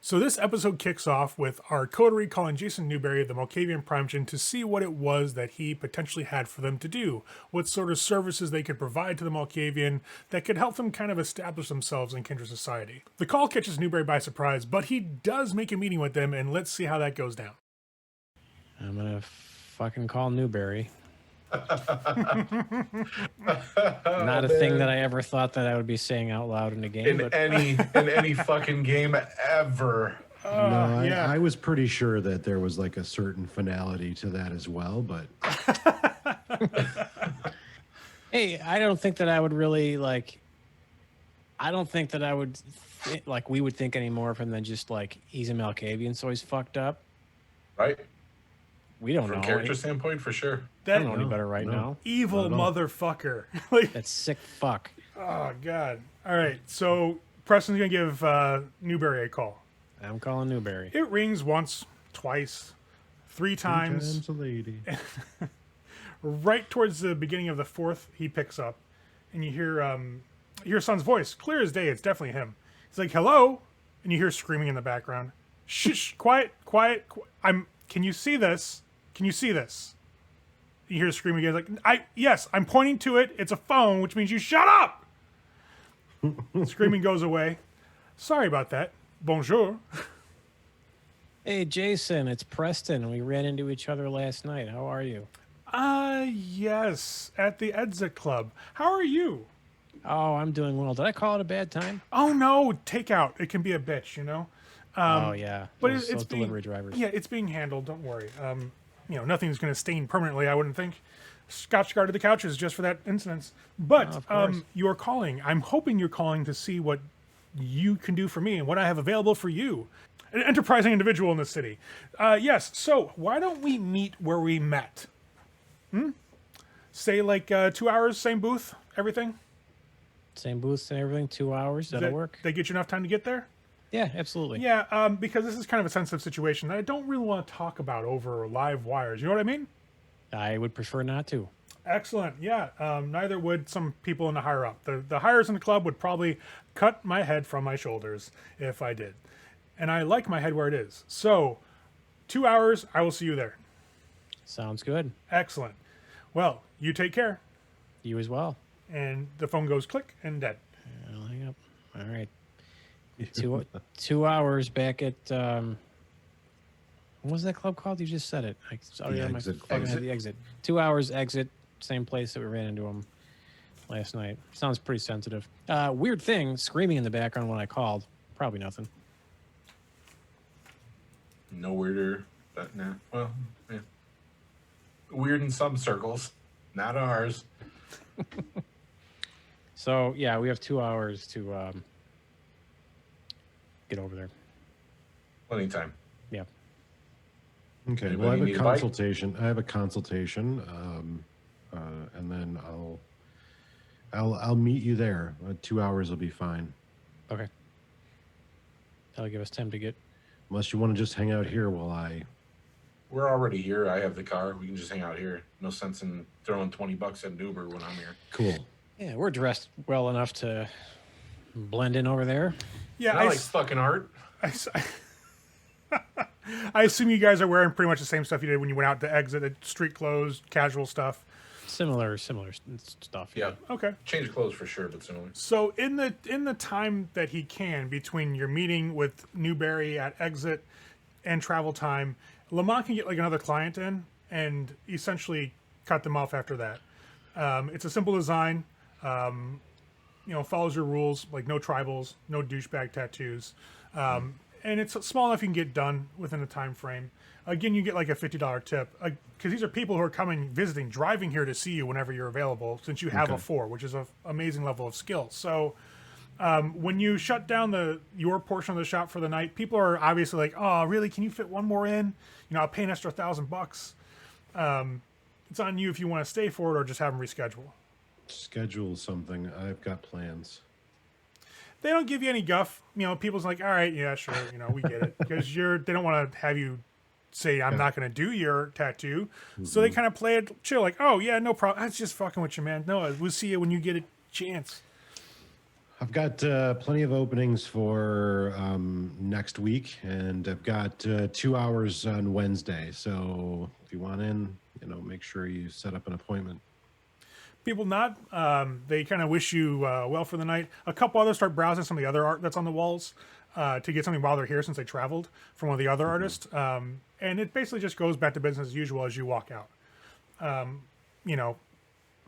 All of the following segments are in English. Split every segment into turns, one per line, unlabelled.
So this episode kicks off with our coterie calling Jason Newberry, the Malkavian Primogen, to see what it was that he potentially had for them to do, what sort of services they could provide to the Malkavian that could help them kind of establish themselves in kindred society. The call catches Newberry by surprise, but he does make a meeting with them, and let's see how that goes down.
I'm gonna fucking call Newberry. Not a thing that I ever thought that I would be saying out loud in a game.
In any fucking game ever.
I was pretty sure that there was like a certain finality to that as well, but
Hey, I don't think that I would really I don't think that I would we would think any more of him than just like he's a Malkavian, so he's fucked up.
Right?
We don't
From
know.
a character standpoint, for sure.
I don't know any better right now.
Evil motherfucker.
That sick fuck.
Oh, God. All right, so Preston's going to give Newberry a call.
I'm calling Newberry.
It rings once, twice, three times.
3 times a lady.
Right towards the beginning of the fourth, he picks up, and you hear your son's voice, clear as day. It's definitely him. He's like, "Hello," and you hear screaming in the background. Shh, quiet. Can you see this? Can you see this? You hear screaming again. Like, yes, I'm pointing to it. It's a phone, which means you shut up. Screaming goes away. Sorry about that. Bonjour.
Hey, Jason, it's Preston. We ran into each other last night. How are you?
Yes, at the Edzit Club. How are you?
Oh, I'm doing well. Did I call it a bad time?
Oh, no, takeout. It can be a bitch, you know?
Oh, yeah.
But
Those
it's
delivery drivers.
Yeah, it's being handled. Don't worry. Nothing's going to stain permanently, I wouldn't think. Scotch guarded the couches just for that incident. But you're calling. I'm hoping you're calling to see what you can do for me and what I have available for you. An enterprising individual in the city. Yes, so why don't we meet where we met? Say like 2 hours, same booth, everything?
Same booths and everything, 2 hours. That'll work.
They get you enough time to get there?
Yeah, absolutely.
Yeah, because this is kind of a sensitive situation that I don't really want to talk about over live wires. You know what I mean?
I would prefer not to.
Excellent. Yeah, neither would some people in the higher up. The hires in the club would probably cut my head from my shoulders if I did. And I like my head where it is. So, 2 hours, I will see you there.
Sounds good.
Excellent. Well, you take care.
You as well.
And the phone goes click and dead.
I'll hang up. All right. 2 hours back at what was that club called? You just said it. The exit. 2 hours exit. Same place that we ran into him last night. Sounds pretty sensitive. Weird thing, screaming in the background when I called. Probably nothing.
No weirder, but nah. Well, yeah. Weird in some circles, not ours.
So yeah, we have 2 hours to get over there.
Plenty of time.
Yeah.
Okay.
Anybody
Well, I have
need
a
a bite?
consultation. And then I'll meet you there. 2 hours will be fine.
Okay. That'll give us time to get.
Unless you want to just hang out here while I.
We're already here. I have the car. We can just hang out here. No sense in throwing $20 at an Uber when I'm here.
Cool.
Yeah, we're dressed well enough to blend in over there.
Yeah,
I like fucking art.
I assume you guys are wearing pretty much the same stuff you did when you went out to exit, the street clothes, casual stuff.
Similar stuff.
Yeah.
Okay.
Change of clothes for sure, but similar.
So in the time that he can between your meeting with Newberry at exit and travel time, Lamont can get like another client in and essentially cut them off after that. It's a simple design. Follows your rules, like no tribals, no douchebag tattoos. And it's small enough you can get done within a time frame. Again, you get like a $50 tip because these are people who are coming, visiting, driving here to see you whenever you're available since you have a 4, which is an amazing level of skill. So when you shut down your portion of the shop for the night, people are obviously like, oh, really? Can you fit one more in? I'll pay an extra $1,000. It's on you if you want to stay for it or just have them reschedule.
Schedule something. I've got plans.
They don't give you any guff. People's like, all right, yeah, sure. We get it. Because they don't want to have you say, I'm not going to do your tattoo. Mm-hmm. So they kind of play it chill. Like, oh, yeah, no problem. I was just fucking with you, man. No, we'll see you when you get a chance.
I've got plenty of openings for next week, and I've got 2 hours on Wednesday. So if you want in, make sure you set up an appointment.
People nod. They kind of wish you well for the night. A couple others start browsing some of the other art that's on the walls to get something while they're here since they traveled from one of the other artists. And it basically just goes back to business as usual as you walk out.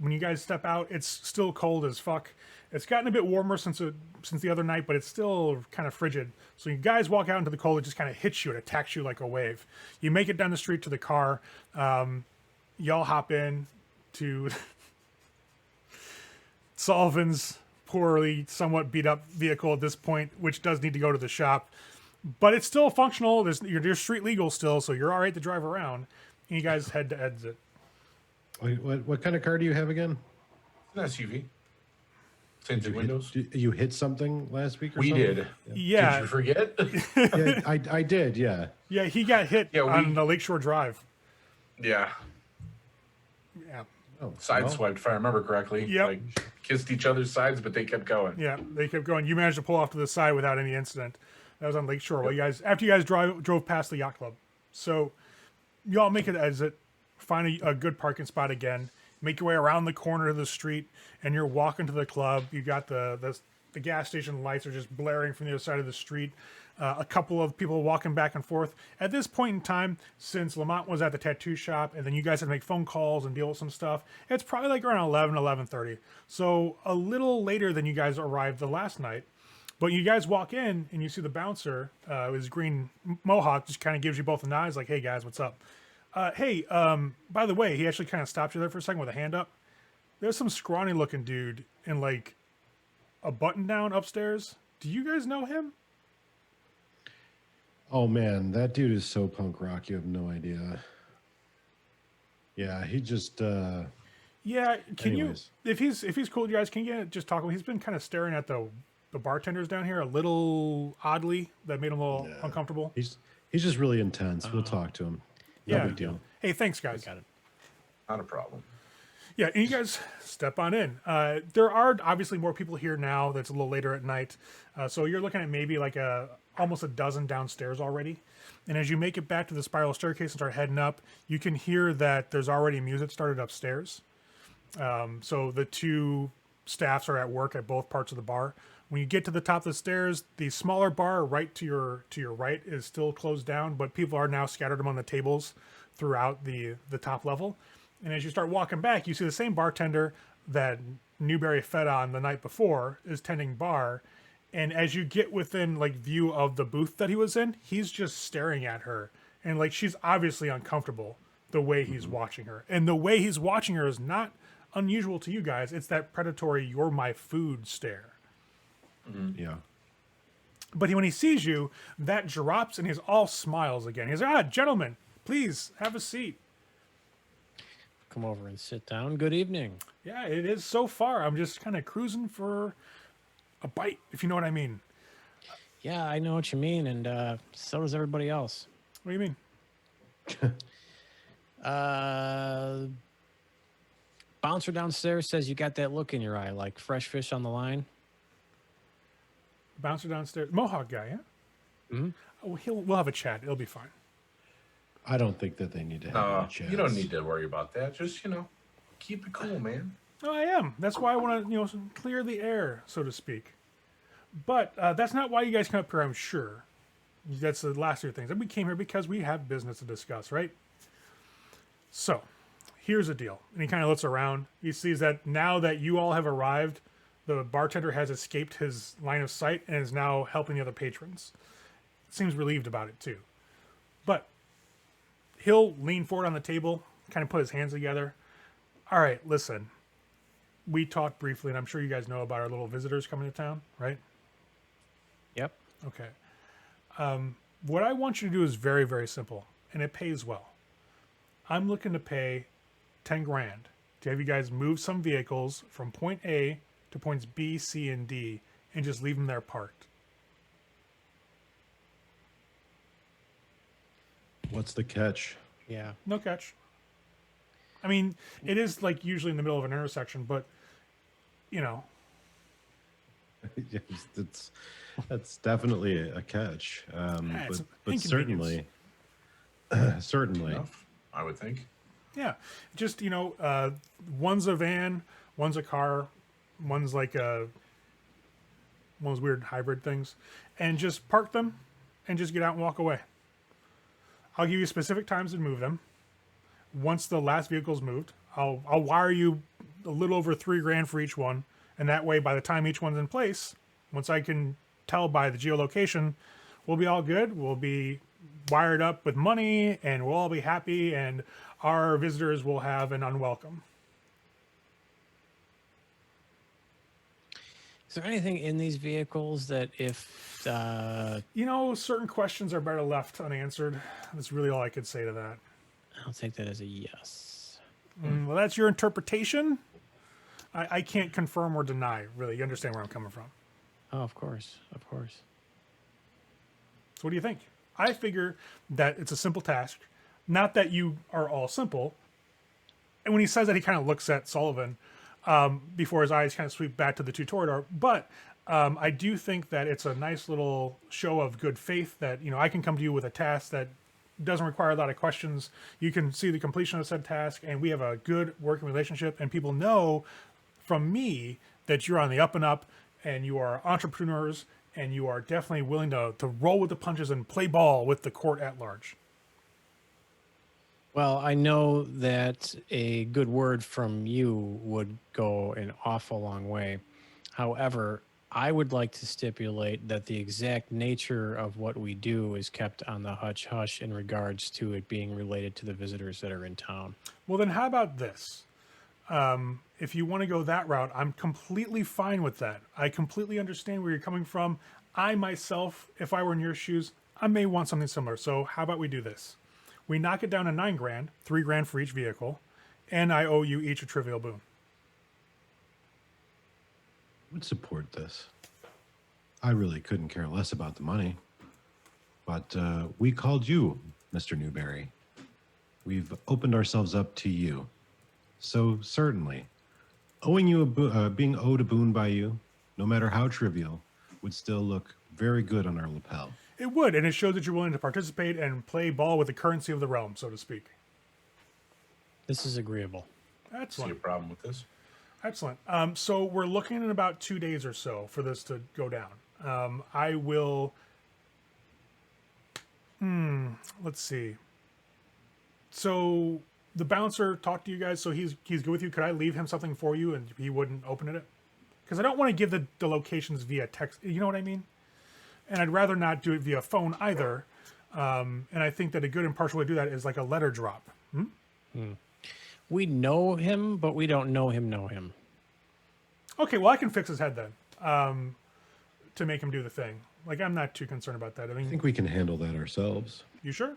When you guys step out, it's still cold as fuck. It's gotten a bit warmer since the other night, but it's still kind of frigid. So you guys walk out into the cold, it just kind of hits you. It attacks you like a wave. You make it down the street to the car. Y'all hop in to Sullivan's poorly, somewhat beat up vehicle at this point, which does need to go to the shop. But it's still functional. You're street legal still, so you're all right to drive around. And you guys head to exit.
What kind of car do you have again?
An SUV. Same two windows.
You hit something last week or
We
something?
did.
Yeah.
Did you forget?
Yeah, I did, yeah.
Yeah, he got hit on the Lakeshore Drive.
Yeah.
Yeah.
Oh,
Sideswiped, if I remember correctly.
Yep.
Like, kissed each other's sides, but they kept going.
Yeah, they kept going. You managed to pull off to the side without any incident. That was on Lakeshore. Well, after you guys drove past the yacht club. So y'all make it to exit, find a good parking spot again, make your way around the corner of the street, and you're walking to the club. You got the gas station lights are just blaring from the other side of the street. A couple of people walking back and forth. At this point in time, since Lamont was at the tattoo shop, and then you guys had to make phone calls and deal with some stuff, it's probably like around 11:30. So a little later than you guys arrived the last night. But you guys walk in, and you see the bouncer, his green mohawk, just kind of gives you both a nod. He's like, hey, guys, what's up? Hey, by the way, he actually kind of stopped you there for a second with a hand up. There's some scrawny-looking dude in, like, a button-down upstairs. Do you guys know him?
Oh man, that dude is so punk rock. You have no idea. Yeah, he just.
Yeah, can
anyways.
you? If he's cool with you guys, can you just talk? He's been kind of staring at the bartenders down here a little oddly. That made him a little uncomfortable.
He's just really intense. We'll talk to him. No big deal.
Hey, thanks, guys.
Got it.
Not a problem.
Yeah, and you guys step on in. There are obviously more people here now. That's a little later at night, so you're looking at maybe like almost a dozen downstairs already. And as you make it back to the spiral staircase and start heading up, you can hear that there's already music started upstairs. So the two staffs are at work at both parts of the bar. When you get to the top of the stairs, the smaller bar right to your right is still closed down, but people are now scattered among the tables throughout the top level. And as you start walking back, you see the same bartender that Newberry fed on the night before is tending bar. And as you get within like view of the booth that he was in, he's just staring at her. And like she's obviously uncomfortable the way he's watching her. And the way he's watching her is not unusual to you guys. It's that predatory "you're my food" stare.
Yeah.
But when he sees you, that drops and he's all smiles again. He's like, gentlemen, please have a seat.
Come over and sit down. Good evening.
Yeah, it is so far. I'm just kind of cruising for a bite, if you know what I mean.
Yeah, I know what you mean, and so does everybody else.
What do you mean?
Bouncer downstairs says you got that look in your eye, like fresh fish on the line.
Bouncer downstairs. Mohawk guy, yeah?
Mm-hmm.
Oh, we'll have a chat. It'll be fine.
I don't think that they need to have any chats.
You don't need to worry about that. Just, keep it cool, man.
No, I am. That's why I want to, clear the air, so to speak. But that's not why you guys come up here, I'm sure. That's the last of your things. We came here because we have business to discuss, right? So, here's the deal. And he kind of looks around. He sees that now that you all have arrived, the bartender has escaped his line of sight and is now helping the other patrons. Seems relieved about it, too. But he'll lean forward on the table, kind of put his hands together. All right, listen. We talked briefly, and I'm sure you guys know about our little visitors coming to town, right?
Yep.
Okay. What I want you to do is very, very simple, and it pays well. I'm looking to pay 10 grand to have you guys move some vehicles from point A to points B, C, and D, and just leave them there parked.
What's the catch?
Yeah.
No catch. I mean, it is like usually in the middle of an intersection, but
That's definitely a catch.
it's
But
inconvenience.
certainly.
Enough, I would think.
Yeah, just one's a van, one's a car, one's like one of those weird hybrid things, and just park them, and just get out and walk away. I'll give you specific times to move them. Once the last vehicle's moved, I'll wire you a little over $3,000 for each one, and that way, by the time each one's in place, once I can tell by the geolocation, we'll be all good. We'll be wired up with money, and we'll all be happy, and our visitors will have an unwelcome.
Is there anything in these vehicles that if
Certain questions are better left unanswered. That's really all I could say to that.
I'll take that as a yes.
Well, that's your interpretation. I can't confirm or deny, really. You understand where I'm coming from.
Oh, of course. Of course.
So what do you think? I figure that it's a simple task. Not that you are all simple. And when he says that, he kind of looks at Sullivan before his eyes kind of sweep back to the tutorial. But I do think that it's a nice little show of good faith that, I can come to you with a task that doesn't require a lot of questions. You can see the completion of said task, and we have a good working relationship, and people know from me that you're on the up and up, and you are entrepreneurs, and you are definitely willing to roll with the punches and play ball with the court at large.
Well, I know that a good word from you would go an awful long way. However, I would like to stipulate that the exact nature of what we do is kept on the hush-hush in regards to it being related to the visitors that are in town.
Well, then how about this? If you want to go that route, I'm completely fine with that. I completely understand where you're coming from. I myself, if I were in your shoes, I may want something similar. So how about we do this? We knock it down to $9,000, $3,000 for each vehicle, and I owe you each a trivial boon.
Would support this. I really couldn't care less about the money. But we called you, Mr. Newberry. We've opened ourselves up to you. So certainly, owing you being owed a boon by you, no matter how trivial, would still look very good on our lapel.
It would, and it shows that you're willing to participate and play ball with the currency of the realm, so to speak.
This is agreeable.
See
Excellent.
a problem with this?
Excellent. So we're looking at about 2 days or so for this to go down. I will... let's see. So the bouncer talked to you guys, so he's good with you. Could I leave him something for you and he wouldn't open it? Because I don't want to give the locations via text. You know what I mean? And I'd rather not do it via phone either. And I think that a good impartial way to do that is like a letter drop.
We know him, but we don't know him.
Okay, well, I can fix his head then to make him do the thing. Like, I'm not too concerned about that. I
I
mean,
think we can handle that ourselves.
you sure?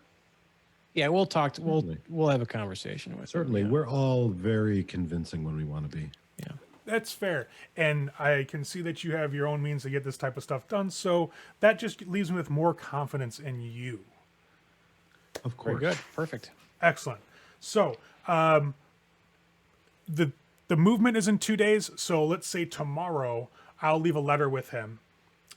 Yeah, we'll talk.
Certainly.
We'll have a conversation with
Certainly.
him.
We're all very convincing when we want to be.
Yeah.
That's fair. And I can see that you have your own means to get this type of stuff done. So that just leaves me with more confidence in you.
Of course.
Very good. Perfect.
Excellent. So the movement is in 2 days. So let's say tomorrow I'll leave a letter with him.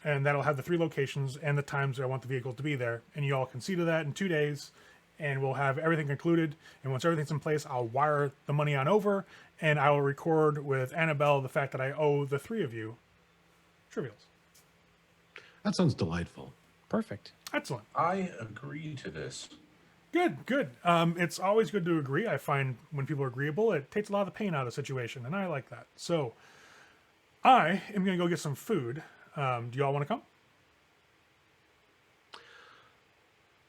And that'll have the 3 locations and the times that I want the vehicle to be there. And you all can see to that in 2 days. And we'll have everything concluded. And once everything's in place, I'll wire the money on over. And I will record with Annabelle the fact that I owe the 3 of you trivials.
That sounds delightful.
Perfect.
Excellent.
I agree to this.
Good. It's always good to agree. I find when people are agreeable, it takes a lot of the pain out of the situation. And I like that. So I am going to go get some food. Do you all want to come?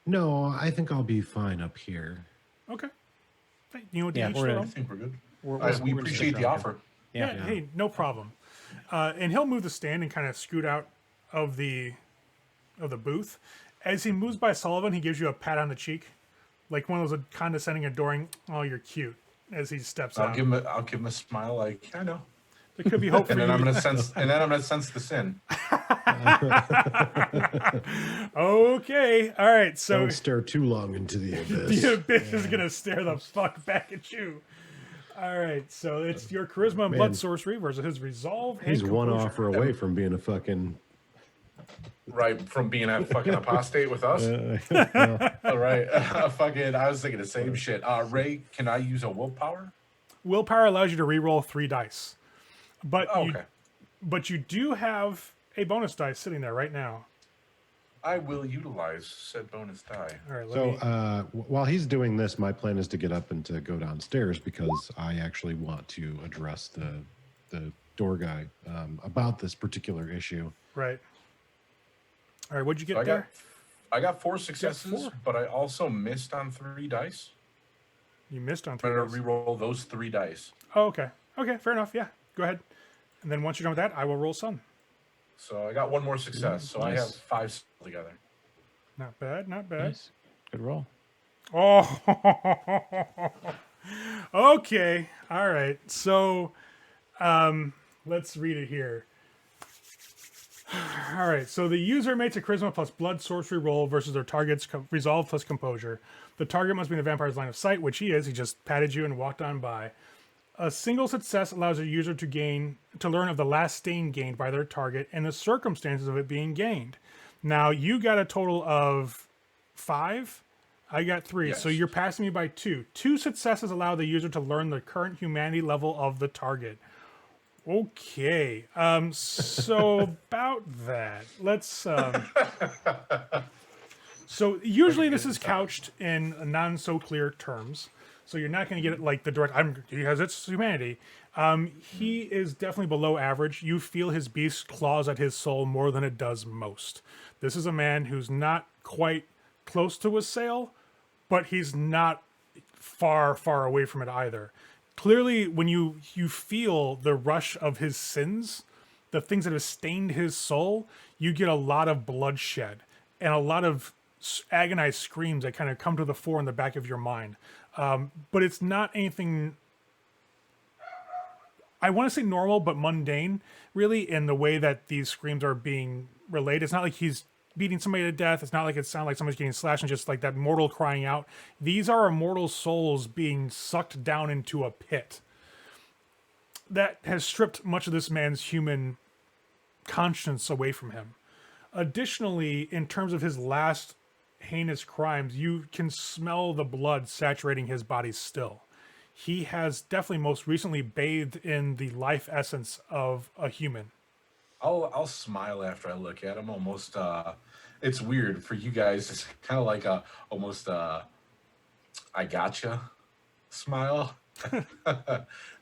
No, I think I'll be fine up here.
Okay. Hey, you know what?
Yeah,
each
we're
their
in.
I
own?
think we're good.
We're
we
gonna stick
appreciate the
around
offer.
here.
Yeah. Hey, no problem. And he'll move the stand and kind of scoot out of the booth. As he moves by Sullivan, he gives you a pat on the cheek, like one of those condescending, adoring. Oh, you're cute. As he steps
I'll
out.
give him a smile like I know.
There could be hope for
And then
you.
I'm gonna sense the sin.
Okay. All right. So
Don't stare too long into the abyss.
the abyss is gonna stare the fuck back at you. All right, so it's your charisma and
Man.
blood sorcery versus his resolve.
He's
and
one
composure.
offer away from being a fucking.
Right, from being a fucking apostate with us. All right, fucking. I was thinking the same shit. Ray, can I use a willpower?
Willpower allows you to re-roll 3 dice, but
Oh, okay.
but you do have a bonus dice sitting there right now.
I will utilize said bonus die.
All right,
So while he's doing this, my plan is to get up and to go downstairs because I actually want to address the door guy about this particular issue.
right. All right, what'd you get
So
there?
I got 4 successes,
4.
but I also missed on 3 dice.
You missed on
I'm
3
gonna
dice.
re-roll those 3 dice.
Oh, okay. Okay, fair enough. Yeah, go ahead. And then once you're done with that, I will roll Sun.
So I got 1 more success. So I have
nice.
5 together.
Not bad, not bad.
Nice. Good roll.
Oh, okay. All right. So, let's read it here. All right. So the user makes a charisma plus blood sorcery roll versus their target's resolve plus composure. The target must be in the vampire's line of sight, which he is. He just patted you and walked on by. A single success allows a user to learn of the last stain gained by their target and the circumstances of it being gained. Now you got a total of 5. I got 3,
Yes.
so you're passing me by 2. 2 successes allow the user to learn the current humanity level of the target. Okay, so about that, let's. So usually this is couched in non so clear terms, so you're not going to get it like the direct. He has its humanity. He is definitely below average. You feel his beast claws at his soul more than it does most. This is a man who's not quite close to a sail, but he's not far away from it either. Clearly, when you feel the rush of his sins, the things that have stained his soul, you get a lot of bloodshed and a lot of agonized screams that kind of come to the fore in the back of your mind. But it's not anything, I want to say normal, but mundane, really, in the way that these screams are being relayed. It's not like he's beating somebody to death. It's not like it sounds like somebody's getting slashed and just like that mortal crying out. These are immortal souls being sucked down into a pit that has stripped much of this man's human conscience away from him. Additionally, in terms of his last heinous crimes, you can smell the blood saturating his body still. He has definitely most recently bathed in the life essence of a human.
I'll smile after I look at him. Almost, it's weird for you guys. It's kind of like a almost I gotcha smile. Be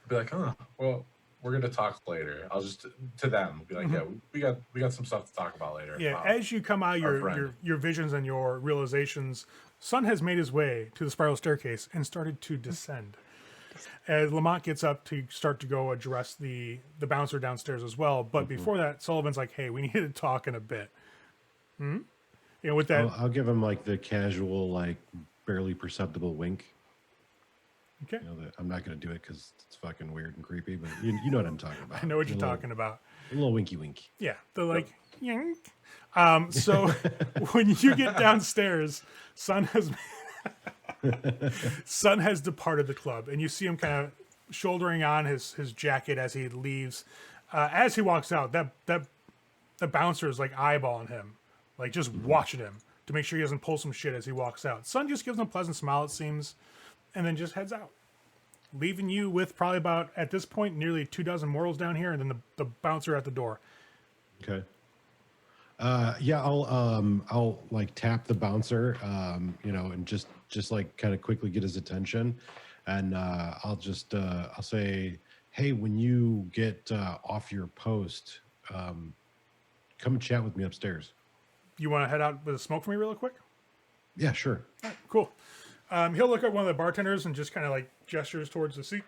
like, oh, well, we're gonna talk later. I'll just to them be like, yeah, we got some stuff to talk about later.
Yeah, as you come out your visions and your realizations, Sun has made his way to the spiral staircase and started to descend. As Lamont gets up to start to go address the bouncer downstairs as well, but before that, Sullivan's like, "Hey, we need to talk in a bit." You know, with that,
I'll give him like the casual, like barely perceptible wink.
okay,
You know, I'm not going to do it because it's fucking weird and creepy, but you know what I'm talking about.
I know what you're talking about.
A little winky wink.
Yeah, the like, yank. So when you get downstairs, Sun has departed the club, and you see him kind of shouldering on his jacket as he leaves. As he walks out, that the bouncer is like eyeballing him, like just watching him to make sure he doesn't pull some shit as he walks out. Sun just gives him a pleasant smile, it seems, and then just heads out, leaving you with probably about, at this point, nearly 24 mortals down here, and then the bouncer at the door.
Okay. Yeah, I'll like tap the bouncer, you know, and just like kind of quickly get his attention, and I'll say, hey, when you get off your post, come and chat with me upstairs.
You want to head out with a smoke for me real quick?
Yeah, sure.
All right, cool. He'll look at one of the bartenders and just kind of like gestures towards the seat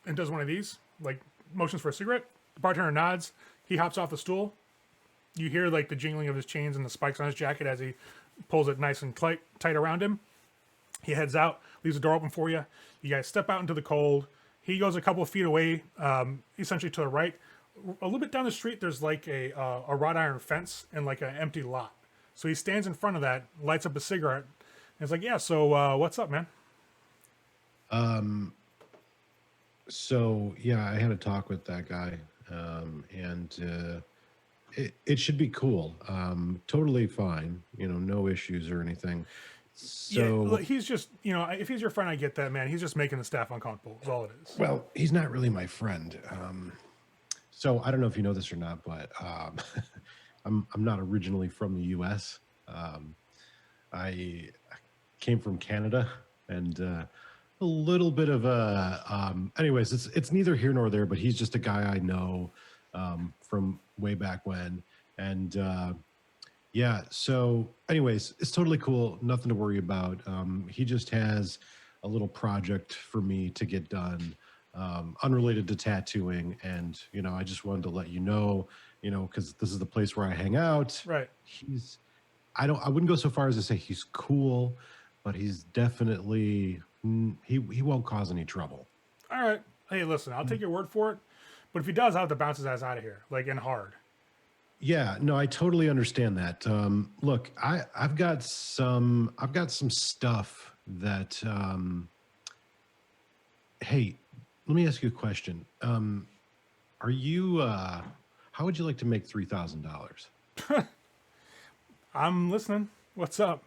and does one of these, like motions for a cigarette. The bartender nods. He hops off the stool. You hear like the jingling of his chains and the spikes on his jacket as he pulls it nice and tight around him. He heads out, leaves the door open for you. You guys step out into the cold. He goes a couple of feet away, essentially to the right. A little bit down the street, there's like a wrought iron fence and like an empty lot. So he stands in front of that, lights up a cigarette, and it's like, yeah, so what's up, man?
So yeah, I had a talk with that guy, and it should be cool. Totally fine. No issues or anything.
Yeah,
So
look, he's just, if he's your friend, I get that, man. He's just making the staff uncomfortable. Is all it is.
well, he's not really my friend. So I don't know if you know this or not, but I'm not originally from the U.S. I came from Canada, and a little bit of a. Anyways, it's neither here nor there. But he's just a guy I know from way back when, and yeah. So, anyways, it's totally cool. Nothing to worry about. He just has a little project for me to get done, unrelated to tattooing, and I just wanted to let you know, because this is the place where I hang out.
Right.
He's I wouldn't go so far as to say he's cool, but he's definitely he won't cause any trouble.
All right. Hey, listen, I'll take your word for it. But if he does, I'll have to bounce his ass out of here, like in hard.
Yeah, no, I totally understand that. Look, I've got some stuff that hey, let me ask you a question. Are you how would you like to make $3,000?
I'm listening. What's up?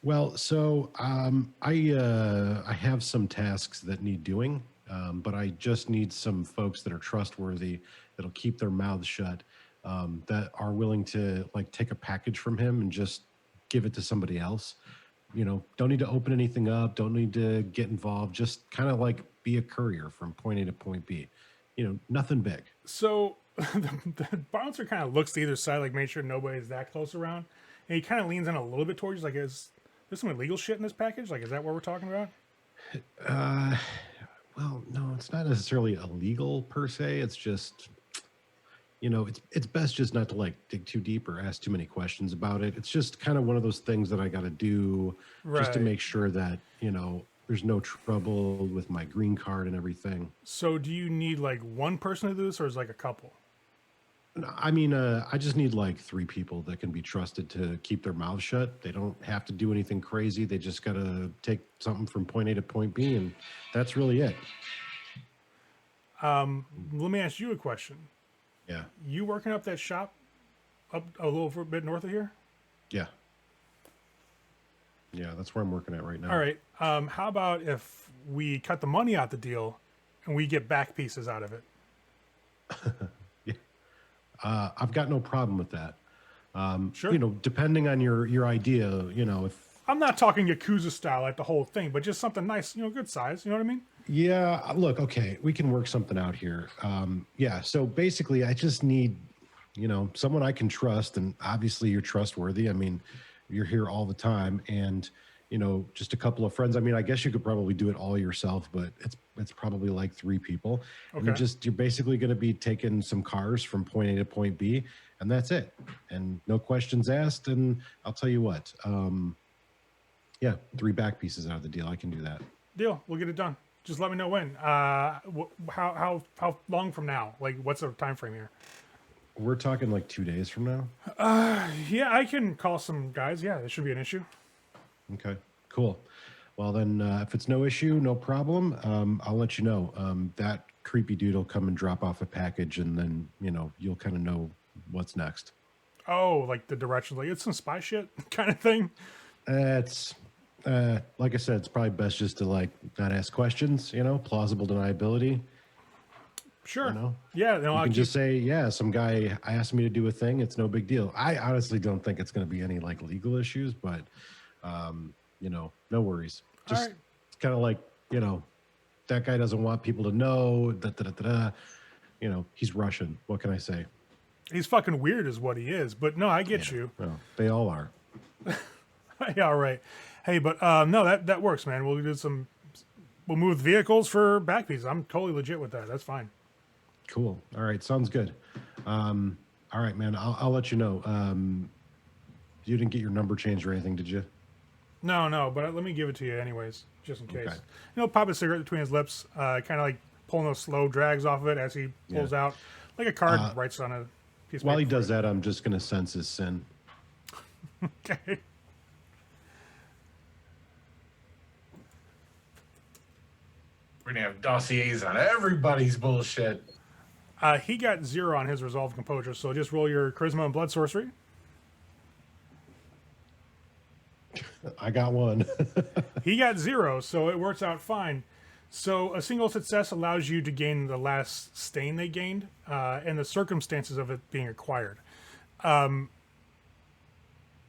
Well, so I have some tasks that need doing, but I just need some folks that are trustworthy, that'll keep their mouths shut, that are willing to like take a package from him and just give it to somebody else. Don't need to open anything up, don't need to get involved, just kind of like be a courier from point A to point B. Nothing big.
So the bouncer kind of looks to either side, like make sure nobody's that close around. And he kind of leans in a little bit towards you, like, is there's some illegal shit in this package? Like, is that what we're talking about?
Well, no, it's not necessarily illegal per se. It's just, it's best just not to like dig too deep or ask too many questions about it. It's just kind of one of those things that I got to do just to
Right.
make sure that, there's no trouble with my green card and everything.
So do you need like one person to do this, or is it like a couple?
I mean, I just need like 3 people that can be trusted to keep their mouths shut. They don't have to do anything crazy. They just got to take something from point A to point B, and that's really it.
Let me ask you a question.
Yeah.
You working up that shop up a little bit north of here?
Yeah. Yeah, that's where I'm working at right now.
All right. How about if we cut the money out the deal and we get back pieces out of it?
I've got no problem with that.
Sure.
Depending on your idea, if
I'm not talking Yakuza style, like the whole thing, but just something nice, good size. You know what I mean?
yeah, look, okay, we can work something out here. Yeah, so basically, I just need, someone I can trust, and obviously you're trustworthy. I mean, you're here all the time, and just a couple of friends. I mean, I guess you could probably do it all yourself, but it's probably like 3 people. And
Okay.
you're basically going to be taking some cars from point A to point B, and that's it. And no questions asked. And I'll tell you what, yeah, 3 back pieces out of the deal. I can do that.
Deal. We'll get it done. Just let me know when. How long from now? Like, what's the time frame here?
We're talking like 2 days from now.
Yeah, I can call some guys. Yeah, this should be an issue.
Okay, cool. Well, then, if it's no issue, no problem, I'll let you know. That creepy dude will come and drop off a package, and then, you'll kind of know what's next.
Oh, like the directions, like it's some spy shit kind of thing.
It's, like I said, it's probably best just to, like, not ask questions, plausible deniability.
Sure.
You know?
Yeah. No,
You
I'll
can
keep,
just say, yeah, some guy asked me to do a thing. It's no big deal. I honestly don't think it's going to be any, like, legal issues, but, no worries. Just
right.
it's kind of like, that guy doesn't want people to know that, he's Russian. What can I say?
he's fucking weird, is what he is. But no, I get you.
Well, they all are.
Yeah. All right. Hey, but no, that works, man. We'll move vehicles for back pieces. I'm totally legit with that. That's fine.
Cool. All right. Sounds good. All right, man. I'll let you know. You didn't get your number changed or anything, did you?
No, but let me give it to you anyways, just in case.
Okay.
Pop a cigarette between his lips, kind of like pulling those slow drags off of it as he pulls out, like a card writes on a piece of
While he
paper.
does that, I'm just going to sense his sin.
Okay.
We're gonna have dossiers on everybody's bullshit.
He got 0 on his resolve composure, so just roll your charisma and blood sorcery.
I got 1.
He got 0, so it works out fine. So a single success allows you to gain the last stain they gained, and the circumstances of it being acquired.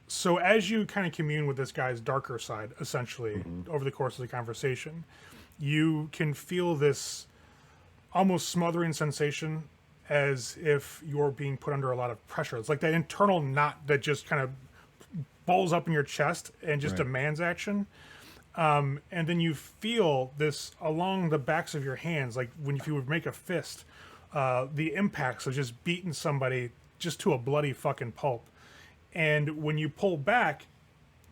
So as you kind of commune with this guy's darker side, essentially, over the course of the conversation, you can feel this almost smothering sensation as if you're being put under a lot of pressure. It's like that internal knot that just kind of balls up in your chest and just demands action. And then you feel this along the backs of your hands, like if you would make a fist, the impacts of just beating somebody just to a bloody fucking pulp. And when you pull back,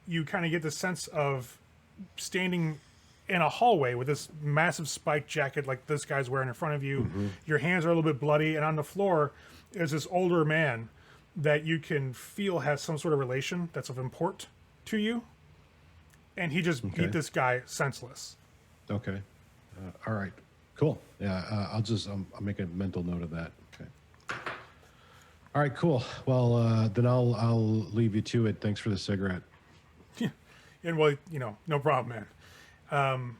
you kind of get the sense of standing in a hallway with this massive spiked jacket like this guy's wearing in front of you. Your hands are a little bit bloody, and on the floor is this older man that you can feel has some sort of relation that's of import to you. And he just beat this guy senseless.
Okay. All right. Cool. Yeah. I'll make a mental note of that. Okay. All right. Cool. Well, then I'll leave you to it. Thanks for the cigarette.
And well, no problem, man.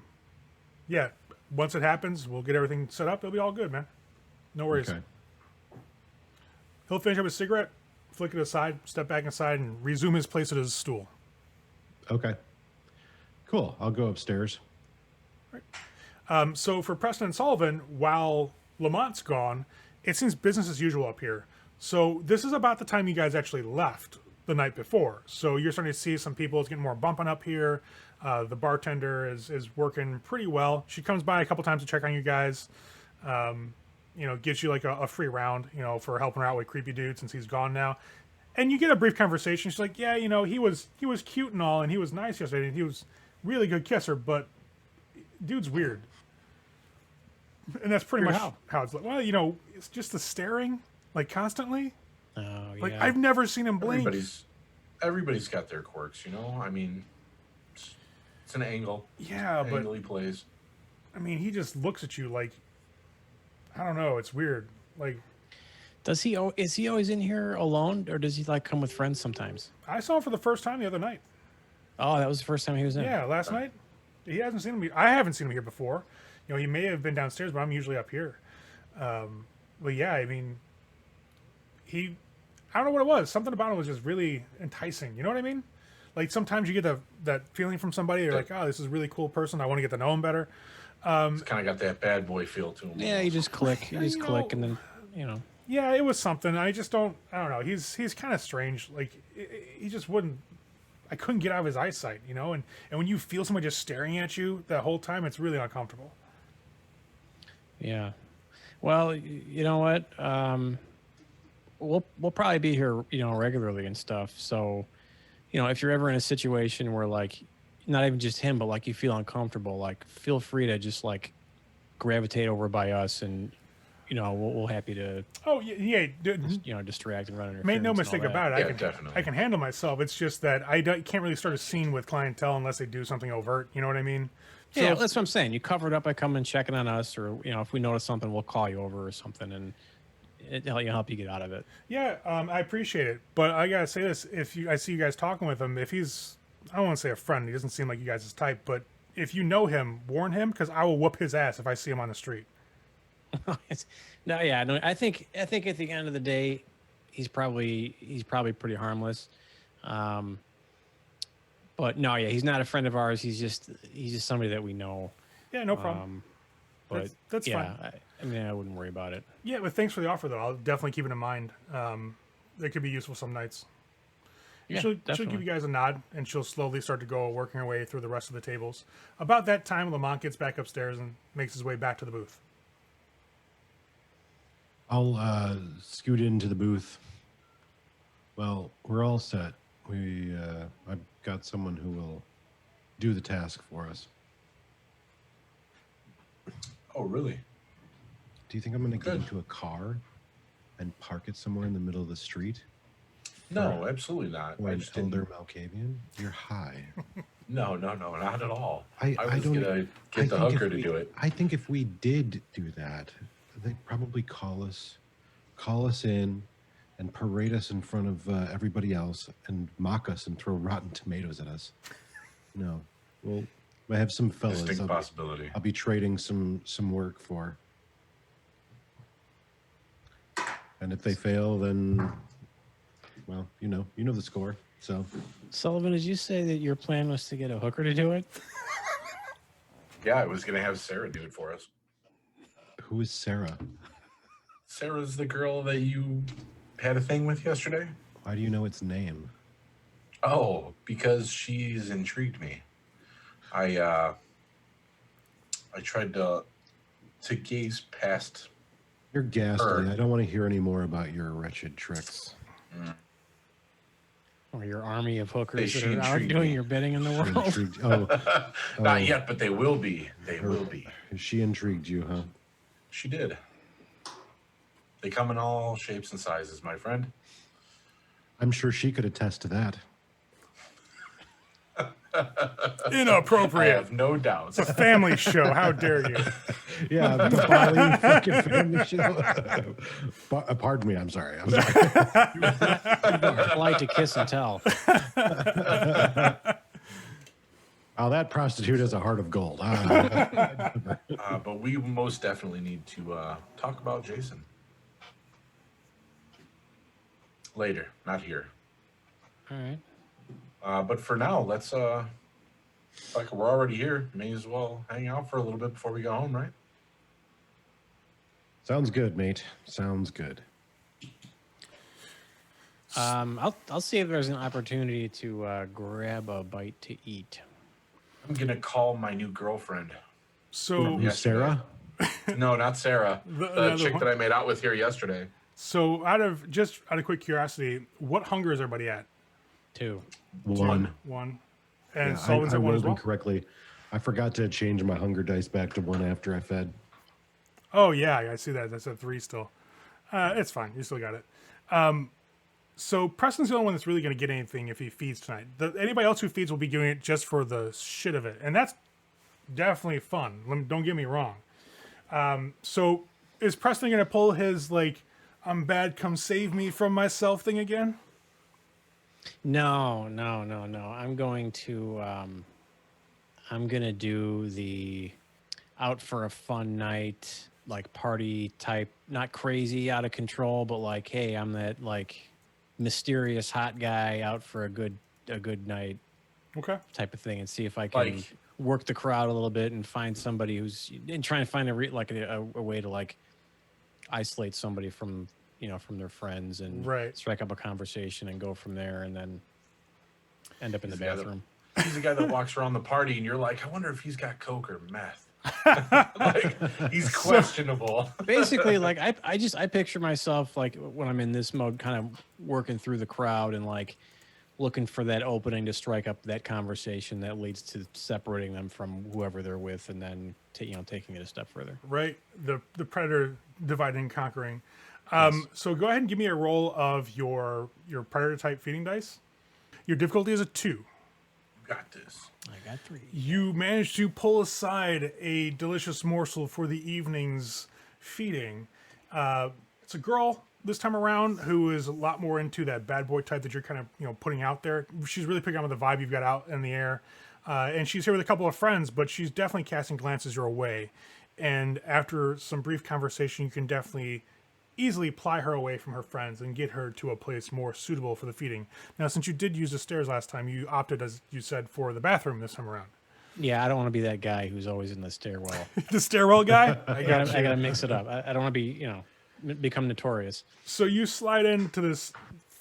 Yeah. Once it happens, we'll get everything set up. It'll be all good, man. No worries.
Okay.
He'll finish up his cigarette, flick it aside, step back inside, and resume his place at his stool.
Okay. Cool. I'll go upstairs.
So for Preston and Sullivan, while Lamont's gone, it seems business as usual up here. So this is about the time you guys actually left the night before. So you're starting to see some people. It's getting more bumping up here. The bartender is working pretty well. She comes by a couple times to check on you guys. Gives you like a free round, for helping her out with creepy dude since he's gone now. And you get a brief conversation. She's like, yeah, he was cute and all, and he was nice yesterday, and he was really good kisser, but dude's weird. And that's pretty much how it's like. Well, it's just the staring, like constantly.
Oh, yeah.
Like I've never seen him blink.
Everybody's got their quirks, I mean, it's an angle.
Yeah, but
angle he plays.
I mean, he just looks at you like, I don't know. It's weird. Like,
is he always in here alone, or does he like come with friends sometimes?
I saw him for the first time the other night.
Oh, that was the first time he was in.
Yeah, last night. He hasn't seen him. I haven't seen him here before. He may have been downstairs, but I'm usually up here. But yeah, I mean, I don't know what it was. Something about him was just really enticing. You know what I mean? Like sometimes you get that feeling from somebody. You're like, oh, this is a really cool person. I want to get to know him better.
It's kind of got that bad boy feel to him.
Yeah, you just click. You just click, and then
Yeah, it was something. I don't know. He's kind of strange. Like he just wouldn't. I couldn't get out of his eyesight, and when you feel someone just staring at you the whole time, it's really uncomfortable.
Yeah. Well, you know what? We'll probably be here, regularly and stuff. So, if you're ever in a situation where like, not even just him, but like you feel uncomfortable, like feel free to just like gravitate over by us, and we'll happy to.
Oh yeah,
distract and run interference.
Make no mistake about it.
Yeah, definitely.
I can handle myself. It's just that I can't really start a scene with clientele unless they do something overt. You know what I mean? So,
yeah, that's what I'm saying. You cover it up by coming and checking on us, or if we notice something, we'll call you over or something, and it'll help you get out of it.
Yeah, I appreciate it, but I gotta say this: I see you guys talking with him, if he's, I don't want to say a friend. He doesn't seem like you guys' type, but if you know him, warn him, because I will whoop his ass if I see him on the street.
No. I think at the end of the day, he's probably pretty harmless. But no, yeah, he's not a friend of ours. He's just somebody that we know.
Yeah, no problem.
But
that's
yeah,
fine.
I wouldn't worry about it.
Yeah, but thanks for the offer, though. I'll definitely keep it in mind. It could be useful some nights.
Yeah,
she'll
definitely.
give you guys a nod, and she'll slowly start to go working her way through the rest of the tables. About that time, Lamont gets back upstairs and makes his way back to the booth.
I'll scoot into the booth. Well, we're all set. I've got someone who will do the task for us.
Oh, really?
Do you think I'm going to get
Good.
into a car and park it somewhere in the middle of the street?
No, absolutely not.
Or
I
an
just didn't.
elder Malkavian? You're high.
No, not at all.
I
was
don't.
gonna
I
get the
think if
hooker to
we-
do it.
I think if we did do that, they'd probably call us in, and parade us in front of everybody else, and mock us and throw rotten tomatoes at us. No, well, I have some fellas.
Distinct possibility.
I'll be trading some work for, and if they fail, then, well, you know the score. So,
Sullivan, did you say that your plan was to get a hooker to do it?
Yeah, I was gonna have Sarah do it for us.
who is Sarah?
Sarah's the girl that you had a thing with yesterday.
Why do you know its name?
Oh, because she's intrigued me. I tried to gaze past.
You're ghastly.
Her.
I don't want to hear any more about your wretched tricks.
Or your army of hookers
She
that are out
intrigued
doing
me.
your bidding in the
She
world?
intrigued- oh,
Not yet, but they will be. They will be.
she intrigued you, huh?
She did. They come in all shapes and sizes, my friend.
I'm sure she could attest to that.
I
Inappropriate.
have no doubts.
It's a family show. How dare you?
Yeah, the Baali fucking family show. Pardon me, I'm sorry.
Polite to kiss and tell.
Oh, that prostitute has a heart of gold.
But we most definitely need to talk about Jason. Later, not here.
All right.
But for now, let's like we're already here. May as well hang out for a little bit before we go home, right?
Sounds good, mate. Sounds good.
I'll see if there's an opportunity to grab a bite to eat.
I'm gonna call my new girlfriend.
So,
Yes,
Sarah?
No, not Sarah. The
another
chick
one?
that I made out with here yesterday.
so out of quick curiosity, what hunger is everybody at?
2.
One.
One. And
Yeah,
Sullivan's
I
at one as
rolled
well?
incorrectly. I forgot to change my hunger dice back to 1 after I fed.
Oh, yeah, I see that. That's at 3 still. It's fine. You still got it. So Preston's the only one that's really going to get anything if he feeds tonight. Anybody else who feeds will be doing it just for the shit of it. And that's definitely fun. Don't get me wrong. So is Preston going to pull his, like, I'm bad, come save me from myself thing again?
No. I'm going to do the out for a fun night, like party type, not crazy out of control, but like, hey, I'm that like mysterious hot guy out for a good night
Okay.
type of thing, and see if I can work the crowd a little bit and find somebody and try and find a way to like isolate somebody from their friends and strike up a conversation and go from there, and then end up in the bathroom.
He's the guy that walks around the party, and you're like, I wonder if he's got coke or meth. Like he's questionable.
Basically, like I picture myself like when I'm in this mode, kind of working through the crowd and like looking for that opening to strike up that conversation that leads to separating them from whoever they're with, and then taking it a step further.
Right. The predator dividing and conquering. So go ahead and give me a roll of your predator type feeding dice. Your difficulty is a 2.
Got this.
I got 3.
You managed to pull aside a delicious morsel for the evening's feeding. It's a girl this time around who is a lot more into that bad boy type that you're kind of putting out there. She's really picking up on the vibe you've got out in the air, and she's here with a couple of friends, but she's definitely casting glances your way. And after some brief conversation, you can definitely easily ply her away from her friends and get her to a place more suitable for the feeding. Now, since you did use the stairs last time, you opted, as you said, for the bathroom this time around.
Yeah, I don't want to be that guy who's always in the stairwell.
The stairwell guy?
I gotta mix it up. I don't want to be, become notorious.
So you slide into this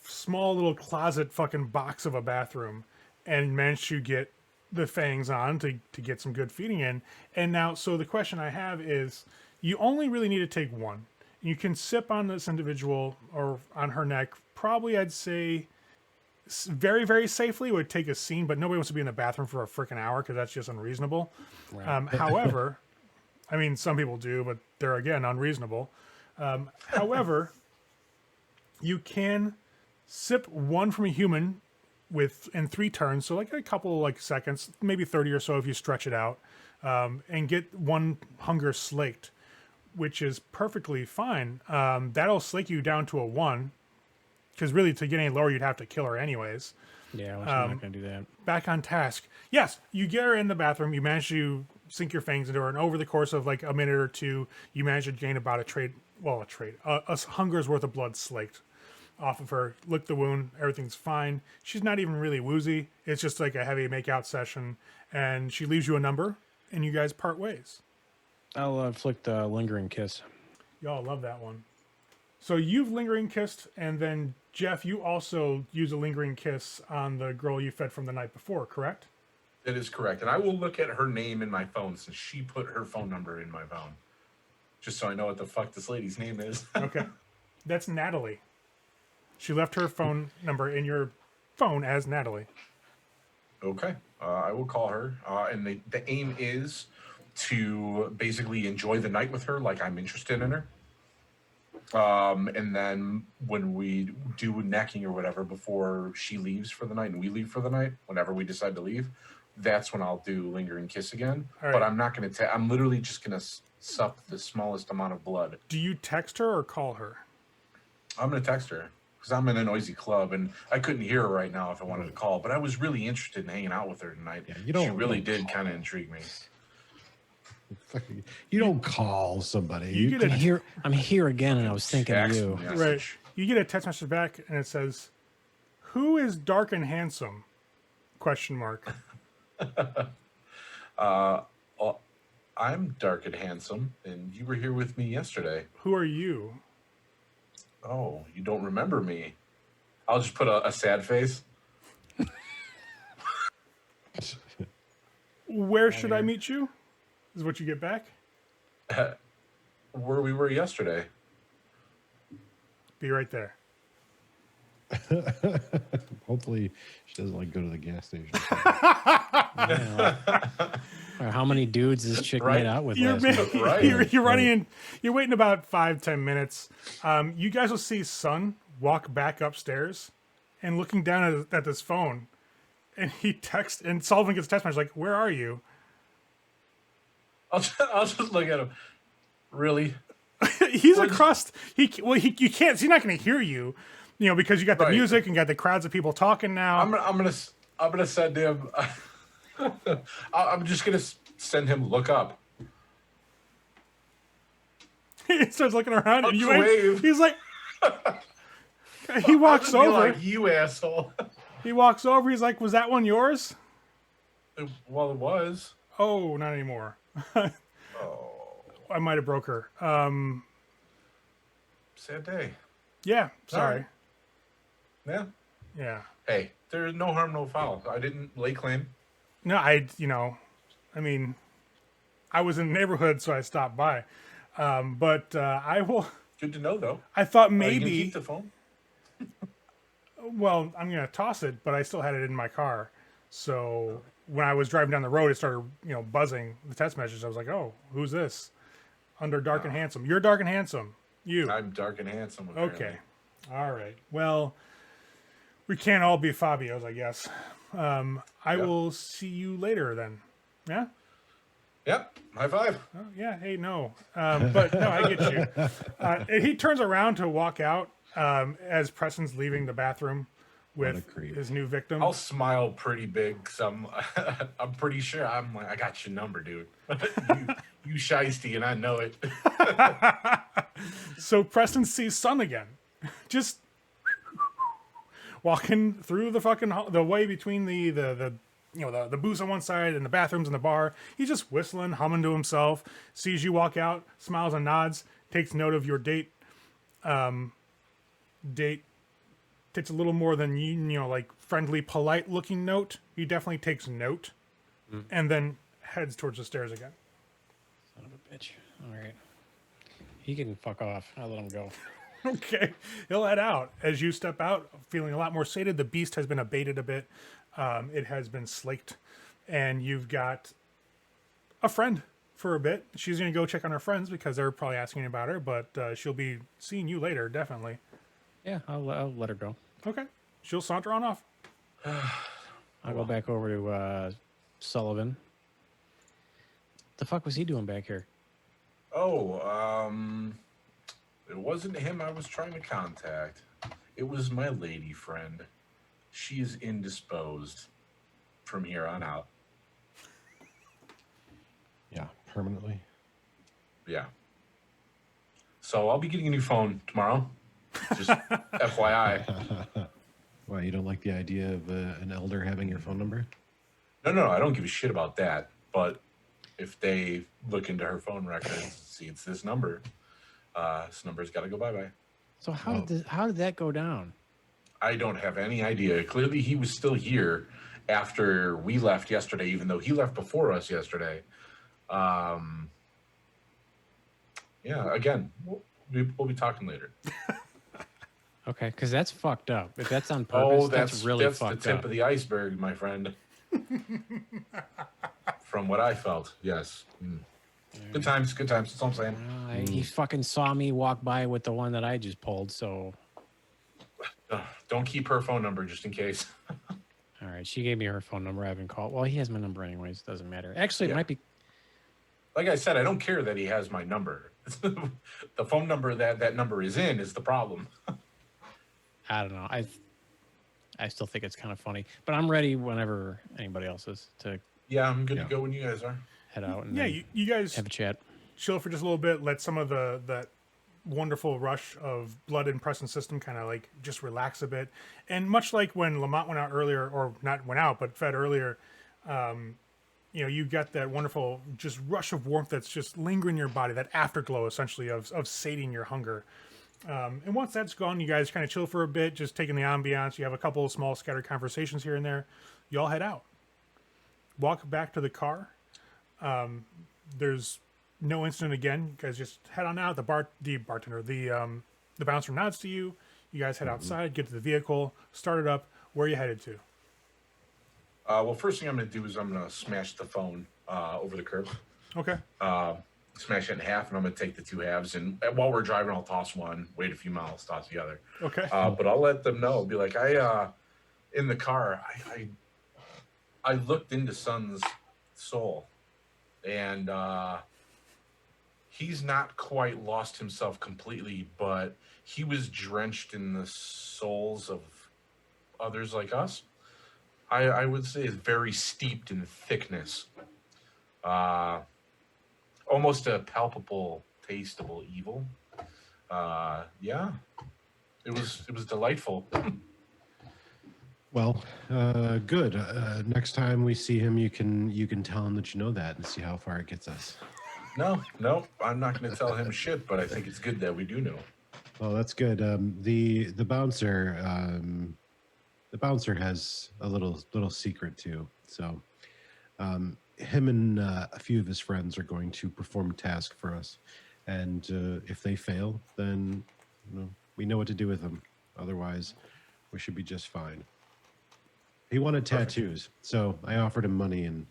small little closet fucking box of a bathroom and manage to get the fangs on to get some good feeding in. And now, so the question I have is, you only really need to take one. You can sip on this individual or on her neck, probably I'd say very, very safely. It would take a scene, but nobody wants to be in the bathroom for a freaking hour because that's just unreasonable. Right. However, I mean, some people do, but they're, again, unreasonable. However, you can sip one from a human in 3 turns, so like a couple like seconds, maybe 30 or so if you stretch it out, and get 1 hunger slaked, which is perfectly fine. That'll slake you down to a 1, because really to get any lower you'd have to kill her anyways.
Yeah, I'm not gonna do that.
Back on task. Yes, you get her in the bathroom. You manage to sink your fangs into her, and over the course of like a minute or two, you manage to gain about a hunger's worth of blood slaked off of her. Lick the wound, everything's fine. She's not even really woozy. It's just like a heavy makeout session, and she leaves you a number, and you guys part ways.
I'll flick the lingering kiss.
Y'all love that one. So you've lingering kissed, and then Jeff, you also use a lingering kiss on the girl you fed from the night before, correct?
That is correct. And I will look at her name in my phone since she put her phone number in my phone. Just so I know what the fuck this lady's name is.
Okay. That's Natalie. She left her phone number in your phone as Natalie.
Okay. I will call her. And the aim is to basically enjoy the night with her like I'm interested in her. And then when we do necking or whatever before she leaves for the night and we leave for the night, whenever we decide to leave, that's when I'll do lingering kiss again.
All right.
But I'm not going to I'm literally just going to suck the smallest amount of blood.
Do you text her or call her?
I'm going to text her because I'm in a noisy club and I couldn't hear her right now if I wanted to call, but I was really interested in hanging out with her tonight.
Yeah,
she really did kind of intrigue me.
You don't call somebody.
You get
I'm here. I'm here again, and I was thinking of
Text
you.
message.
Right. You get a text message back, and it says, "Who is dark and handsome?" Question mark.
I'm dark and handsome, and you were here with me yesterday.
Who are you?
Oh, you don't remember me? I'll just put a sad face.
Where should I meet you? Is what you get back.
Where we were yesterday.
Be right there.
Hopefully, she doesn't like go to the gas station.
Or how many dudes this chick
Right.
made out with
You're,
last night?
Right.
you're running in. You're waiting about 5-10 minutes. You guys will see Son walk back upstairs and looking down at this phone, and he texts, and Sullivan gets a text message like, "Where are you?"
I'll just look at him. Really?
He's across. You can't. He's not going to hear you, because you got the
Right.
music and got the crowds of people talking now.
I'm gonna send him. I'm just gonna send him look up.
He starts looking around,
I'll
and you
just
ain't.
wave.
He's like, he walks
I'll just be
over.
like, you asshole.
He walks over. He's like, "Was that one yours?"
Well, it was.
Oh, not anymore.
Oh,
I might have broke her.
sad day.
Yeah, sorry.
Alright. Yeah.
Yeah.
Hey, there's no harm, no foul. I didn't lay claim.
No, I was in the neighborhood, so I stopped by. But I will.
Good to know, though.
I thought
Are you gonna
maybe.
keep the phone?
Well, I'm gonna toss it, but I still had it in my car. So when I was driving down the road, it started, buzzing the text message. I was like, "Oh, who's this?" Under dark and handsome. You're dark and handsome. You.
I'm dark and handsome. Apparently.
Okay. All right. Well, we can't all be Fabios, I guess. I will see you later then. Yeah.
Yep. High five.
Oh, yeah. Hey, no. But no, I get you. And he turns around to walk out as Preston's leaving the bathroom with
creep.
his new victim.
I'll smile pretty big because I'm pretty sure I'm like, I got your number, dude. you shiesty, and I know it.
So Preston sees Son again, just walking through the way between the booths on one side and the bathrooms and the bar. He's just whistling, humming to himself. Sees you walk out, smiles and nods, takes note of your date. Takes a little more than like friendly, polite looking note. He definitely takes note, and then heads towards the stairs again.
Son of a bitch. All right. He can fuck off. I'll let him go.
Okay, he'll head out. As you step out, feeling a lot more sated, the beast has been abated a bit. It has been slaked, and you've got a friend for a bit. She's going to go check on her friends because they're probably asking about her, but she'll be seeing you later, definitely.
Yeah, I'll let her go.
Okay, she'll saunter on off.
I'll go back over to Sullivan. The fuck was he doing back here?
Oh, it wasn't him I was trying to contact. It was my lady friend. She is indisposed from here on out.
Yeah, permanently.
Yeah. So I'll be getting a new phone tomorrow. Just FYI.
Why, you don't like the idea of an elder having your phone number?
No, I don't give a shit about that. But if they look into her phone records, see it's this number's got to go bye-bye.
So how did that go down?
I don't have any idea. Clearly, he was still here after we left yesterday, even though he left before us yesterday. Yeah, again, we'll be talking later.
Okay, because that's fucked up. If that's on purpose, that's really fucked up.
That's the tip of the iceberg, my friend. From what I felt, yes. Good times. That's all I'm saying.
He fucking saw me walk by with the one that I just pulled, so...
Don't keep her phone number just in case.
All right, she gave me her phone number. I haven't called. Well, he has my number anyways. Doesn't matter. Actually, it might be...
Like I said, I don't care that he has my number. The phone number that number is in is the problem.
I don't know. I still think it's kind of funny, but I'm ready whenever anybody else is to.
Yeah, I'm good to go when you guys are.
Head out and
you guys
have a chat.
Chill for just a little bit. Let some of that wonderful rush of blood in Preston's system kind of like just relax a bit. And much like when Lamont went out earlier, or not went out, but fed earlier, you got that wonderful just rush of warmth that's just lingering in your body, that afterglow essentially of sating your hunger. And once that's gone, you guys kind of chill for a bit, just taking the ambiance. You have a couple of small scattered conversations here and there. You all head out. Walk back to the car. There's no incident again. You guys just head on out. The bouncer nods to you. You guys head outside, get to the vehicle, start it up. Where are you headed to?
Well, first thing I'm going to do is I'm going to smash the phone over the curb.
Okay.
Smash it in half, and I'm going to take the two halves. And while we're driving, I'll toss one, wait a few miles, toss the other.
Okay.
But I'll let them know. Be like, in the car, I looked into Son's soul, and he's not quite lost himself completely, but he was drenched in the souls of others like us. I would say is very steeped in thickness. Almost a palpable, tasteable evil. Yeah. It was delightful.
Well, good. Next time we see him, you can tell him that you know that and see how far it gets us.
No, I'm not going to tell him shit, but I think it's good that we do know.
Well, that's good. The bouncer has a little secret too. So, him and a few of his friends are going to perform a task for us, and if they fail, then we know what to do with them. Otherwise, we should be just fine. He wanted tattoos, so I offered him money, and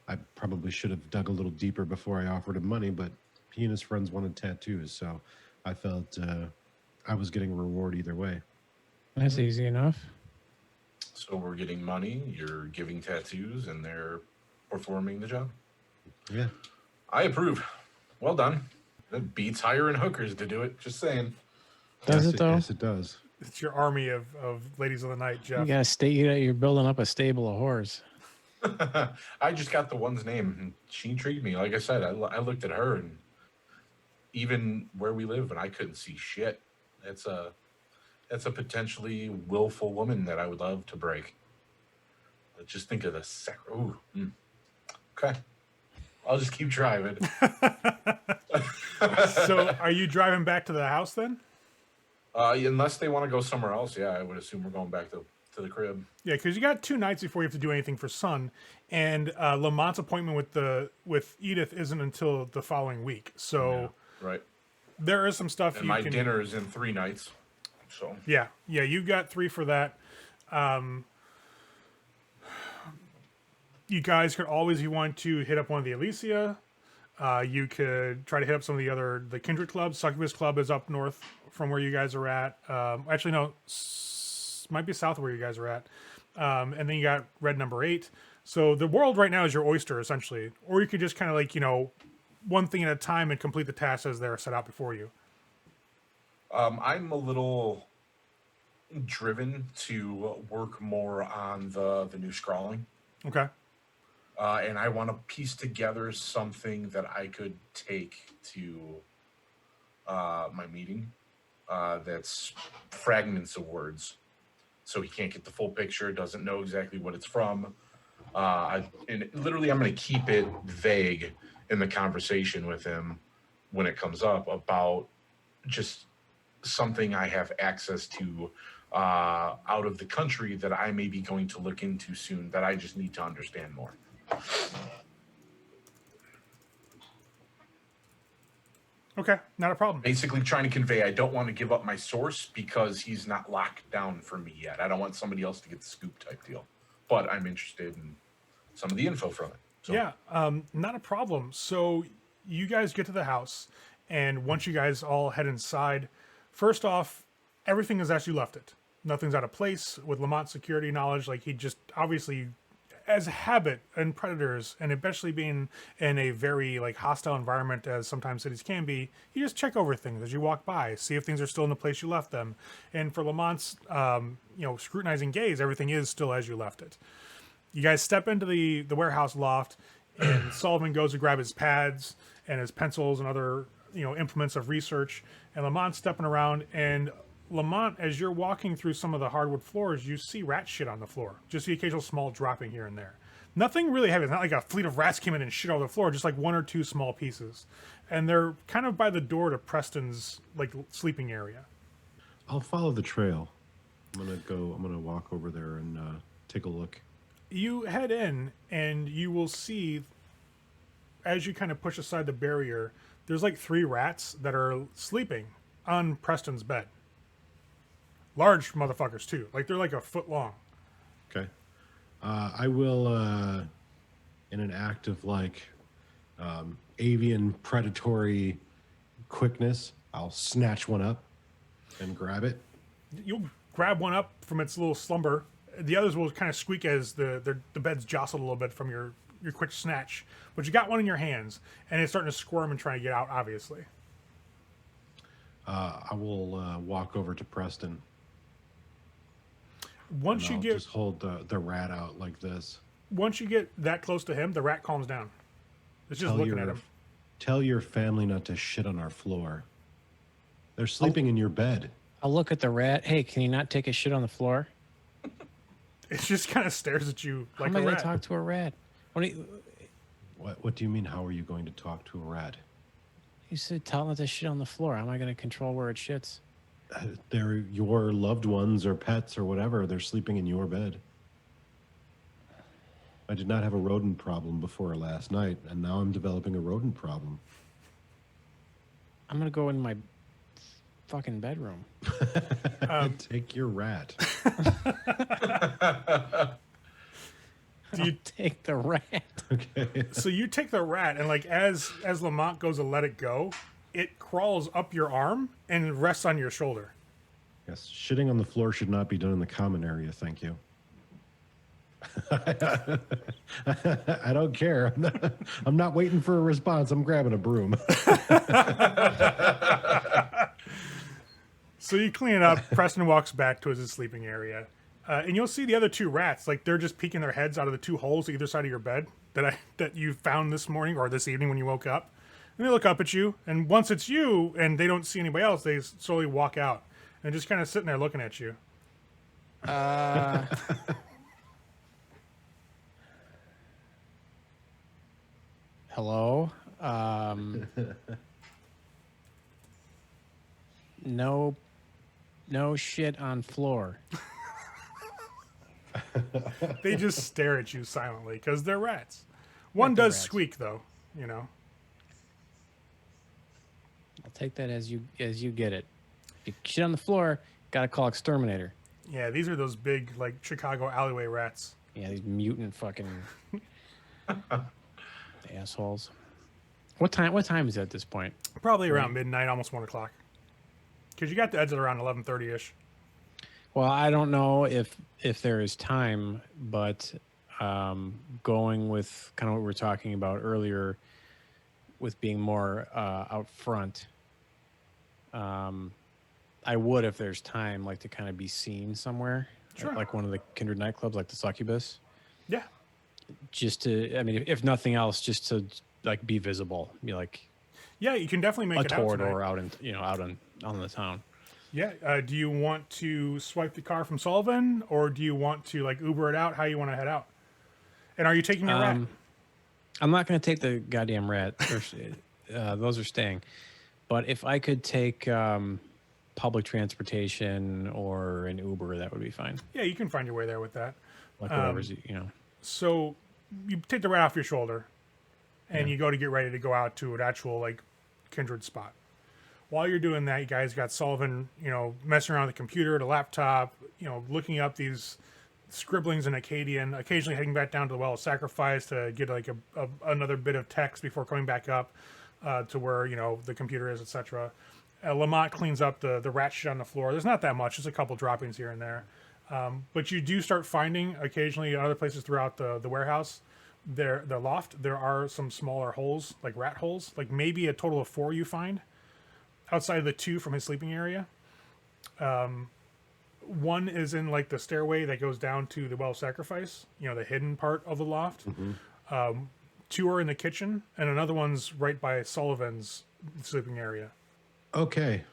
I probably should have dug a little deeper before I offered him money, but he and his friends wanted tattoos, so I felt I was getting a reward either way.
That's easy enough.
So we're getting money, you're giving tattoos, and they're performing the job.
Yeah.
I approve. Well done. That beats hiring hookers to do it. Just saying.
Does it though?
Yes, it does.
It's your army of ladies of the night, Jeff.
You gotta stay. You're building up a stable of whores.
I just got the one's name, and she intrigued me. Like I said, I looked at her, and even where we live, and I couldn't see shit. That's a potentially willful woman that I would love to break. But just think of the Okay, I'll just keep driving.
So, are you driving back to the house then?
Unless they want to go somewhere else, yeah, I would assume we're going back to the crib.
Yeah, because you got 2 nights before you have to do anything for Sun, and Lamont's appointment with Edith isn't until the following week. So,
right,
there is some stuff.
And my dinner is in 3 nights. So
yeah, you got 3 for that. You guys could always, if you want to, hit up one of the Elysia. You could try to hit up some of the kindred clubs. Succubus Club is up north from where you guys are at. Actually, no, might be south of where you guys are at. and then you got red number 8. So the world right now is your oyster, essentially. Or you could just kind of like, one thing at a time and complete the tasks as they're set out before you.
I'm a little driven to work more on the new scrawling.
Okay.
And I want to piece together something that I could take to my meeting that's fragments of words. So he can't get the full picture, doesn't know exactly what it's from. And literally, I'm going to keep it vague in the conversation with him when it comes up about just something I have access to out of the country that I may be going to look into soon that I just need to understand more.
Okay, not a problem.
Basically trying to convey I don't want to give up my source because he's not locked down for me yet. I don't want somebody else to get the scoop type deal. But I'm interested in some of the info from it. So.
Yeah, not a problem. So you guys get to the house, and once you guys all head inside, first off, everything is as you left it. Nothing's out of place. With Lamont's security knowledge, like he just obviously, as a habit and predators, and especially being in a very like hostile environment as sometimes cities can be, you just check over things as you walk by, see if things are still in the place you left them. And for Lamont's, scrutinizing gaze, everything is still as you left it. You guys step into the warehouse loft, and Sullivan goes to grab his pads and his pencils and other implements of research. And Lamont's stepping around, and Lamont, as you're walking through some of the hardwood floors, you see rat shit on the floor. Just the occasional small dropping here and there. Nothing really heavy. It's not like a fleet of rats came in and shit all over the floor. Just like one or two small pieces, and they're kind of by the door to Preston's like sleeping area.
I'll follow the trail. I'm gonna walk over there and take a look.
You head in, and you will see, as you kind of push aside the barrier, there's like 3 rats that are sleeping on Preston's bed. Large motherfuckers too. Like they're like a foot long.
Okay. I will, in an act of like avian predatory quickness, I'll snatch one up and grab it.
You'll grab one up from its little slumber. The others will kind of squeak as the bed's jostled a little bit from your quick snatch. But you got one in your hands, and it's starting to squirm and trying to get out, obviously.
I will walk over to Preston.
Once you
just hold the rat out like this.
Once you get that close to him, the rat calms down. It's just looking at him.
Tell your family not to shit on our floor. They're sleeping in your bed.
I'll look at the rat. Hey, can you not take a shit on the floor?
It just kind of stares at you like a rat.
How am I going to talk to a rat?
What do you mean, how are you going to talk to a rat?
You said tell it not to shit on the floor. How am I going to control where it shits?
They're your loved ones or pets or whatever. They're sleeping in your bed. I did not have a rodent problem before last night, and now I'm developing a rodent problem.
I'm going to go in my fucking bedroom.
Take your rat.
Do you take the rat?
Okay.
So you take the rat, and like as Lamont goes to let it go, it crawls up your arm and rests on your shoulder.
Yes, shitting on the floor should not be done in the common area, thank you. I don't care. I'm not waiting for a response. I'm grabbing a broom.
So you clean it up. Preston walks back to his sleeping area. And you'll see the other 2 rats, like they're just peeking their heads out of the 2 holes either side of your bed that you found this morning or this evening when you woke up. And they look up at you, and once it's you and they don't see anybody else, they slowly walk out and just kind of sitting there looking at you.
Hello? No shit on floor.
They just stare at you silently because they're rats. One does squeak, though,
I'll take that as you get it. If you shit on the floor, gotta call exterminator.
Yeah, these are those big, like, Chicago alleyway rats.
Yeah, these mutant fucking assholes. What time is it at this point?
Probably around midnight, almost 1 o'clock. Because you got to exit around 11:30-ish.
Well, I don't know if there is time, but going with kind of what we were talking about earlier, with being more out front, I would, if there's time, like to kind of be seen somewhere,
Sure.
like one of the kindred nightclubs, like the Succubus.
Yeah.
Just to, I mean, if nothing else, just to like be visible, be like
Yeah, you can definitely make
a
it out tonight.
tour out in, out on the town.
Yeah. Do you want to swipe the car from Sullivan, or do you want to like Uber it out? How you want to head out? And are you taking your rat?
I'm not going to take the goddamn rat. Those are staying. But if I could take public transportation or an Uber, that would be fine.
Yeah, you can find your way there with that.
Like whatever's,
So you take the rat off your shoulder, and you go to get ready to go out to an actual like kindred spot. While you're doing that, you guys got Sullivan, messing around with the computer, the laptop, looking up these scribblings in Akkadian, occasionally heading back down to the Well of Sacrifice to get like another bit of text before coming back up to where, the computer is, etc. Lamont cleans up the rat shit on the floor. There's not that much, just a couple droppings here and there. But you do start finding occasionally in other places throughout the warehouse, the loft, there are some smaller holes, like rat holes, like maybe a total of 4 you find outside of the 2 from his sleeping area. One is in like the stairway that goes down to the Well of Sacrifice, the hidden part of the loft. 2 are in the kitchen, and another one's right by Sullivan's sleeping area.
Okay.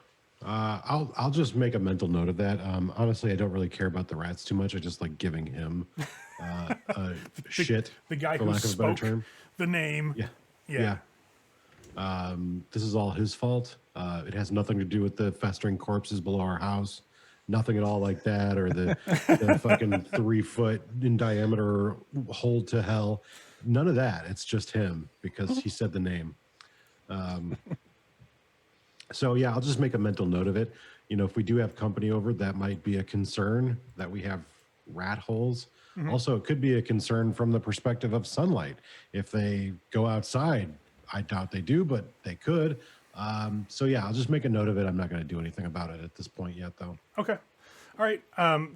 I'll just make a mental note of that. Honestly, I don't really care about the rats too much. I just like giving him shit.
The guy
for
who
lack of a better
spoke
term.
the name.
Yeah. This is all his fault. It has nothing to do with the festering corpses below our house. Nothing at all like that, or the fucking 3 foot in diameter hole to hell. None of that. It's just him because he said the name. So yeah, I'll just make a mental note of it. If we do have company over, that might be a concern that we have rat holes. Also, it could be a concern from the perspective of sunlight. If they go outside, I doubt they do, but they could. So yeah, I'll just make a note of it. I'm not going to do anything about it at this point yet, though.
Okay. All right.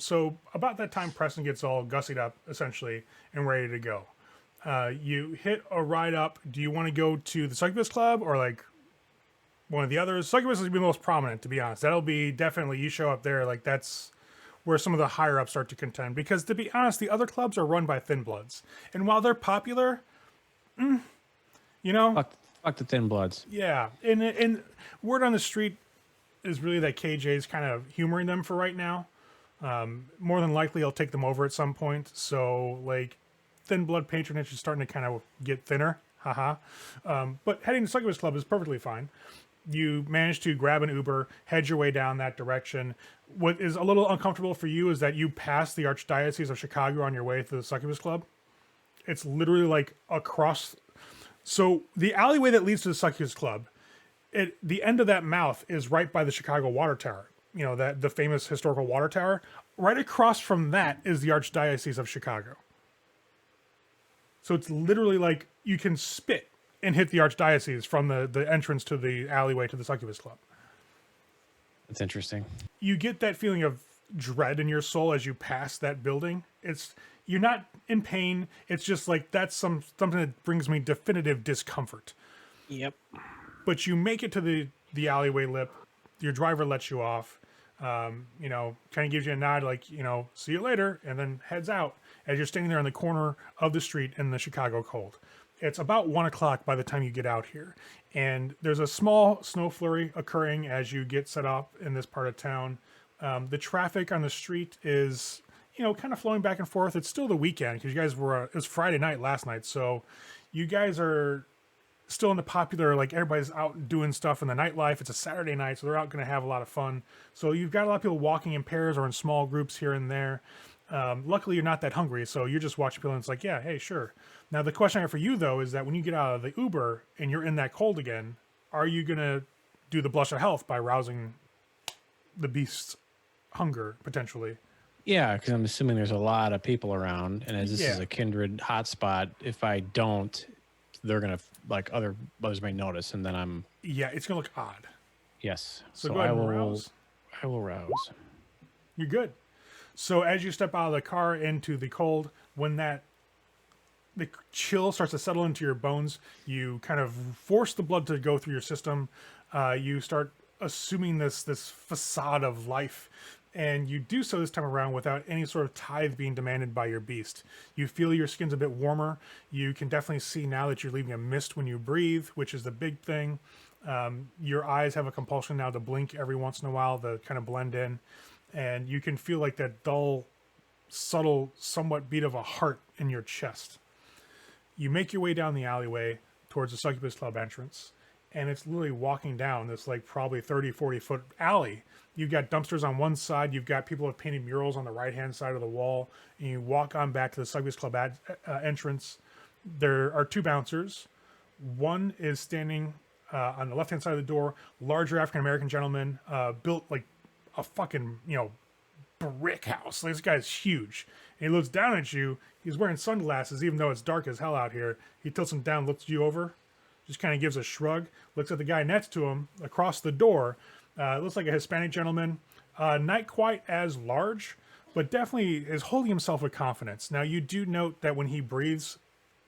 So about that time, Preston gets all gussied up, essentially, and ready to go. You hit a ride up. Do you want to go to the Succubus Club or like one of the others? Succubus will be the most prominent, to be honest. That'll be definitely, you show up there, like that's where some of the higher ups start to contend. Because to be honest, the other clubs are run by Thin Bloods. And while they're popular,
Fuck the Thin Bloods.
Yeah. And word on the street is really that KJ's kind of humoring them for right now. More than likely, he'll take them over at some point. So, like, Thin Blood patronage is starting to kind of get thinner. Haha. But heading to Succubus Club is perfectly fine. You manage to grab an Uber, head your way down that direction. What is a little uncomfortable for you is that you pass the Archdiocese of Chicago on your way to the Succubus Club. It's literally like across. So the alleyway that leads to the Succubus Club, the end of that mouth is right by the Chicago Water Tower. That the famous historical water tower. Right across from that is the Archdiocese of Chicago. So it's literally like you can spit and hit the Archdiocese from the entrance to the alleyway to the Succubus Club.
That's interesting.
You get that feeling of dread in your soul as you pass that building. You're not in pain. It's just like that's something that brings me definitive discomfort.
Yep.
But you make it to the alleyway lip. Your driver lets you off. Kind of gives you a nod, like, see you later, and then heads out as you're standing there on the corner of the street in the Chicago cold. It's about 1 o'clock by the time you get out here. And there's a small snow flurry occurring as you get set up in this part of town. The traffic on the street is, kind of flowing back and forth. It's still the weekend because you guys it was Friday night last night. So you guys are still in the popular, like everybody's out doing stuff in the nightlife. It's a Saturday night, so they're out going to have a lot of fun. So you've got a lot of people walking in pairs or in small groups here and there. Luckily, you're not that hungry, so you're just watching people and it's like, yeah, hey, sure. Now, the question I have for you, though, is that when you get out of the Uber and you're in that cold again, are you going to do the blush of health by rousing the beast's hunger, potentially?
Yeah, because I'm assuming there's a lot of people around, and as this is a kindred hotspot, if I don't, they're going to, like, others may notice, and then I'm...
Yeah, it's going to look odd.
Yes.
So go ahead and rouse.
I will rouse.
You're good. So as you step out of the car into the cold, when the chill starts to settle into your bones, you kind of force the blood to go through your system. You start assuming this facade of life, and you do so this time around without any sort of tithe being demanded by your beast. You feel your skin's a bit warmer. You can definitely see now that you're leaving a mist when you breathe, which is the big thing. Your eyes have a compulsion now to blink every once in a while to kind of blend in, and you can feel like that dull, subtle, somewhat beat of a heart in your chest. You make your way down the alleyway towards the Succubus Club entrance, and it's literally walking down this like probably 30, 40 foot alley. You've got dumpsters on one side, you've got people with painted murals on the right-hand side of the wall, and you walk on back to the Succubus Club entrance. There are two bouncers. One is standing on the left-hand side of the door, larger African-American gentleman, built like a fucking, brick house. This guy's huge. And he looks down at you. He's wearing sunglasses, even though it's dark as hell out here. He tilts them down, looks you over, just kind of gives a shrug, looks at the guy next to him across the door. Looks like a Hispanic gentleman, not quite as large, but definitely is holding himself with confidence. Now, you do note that when he breathes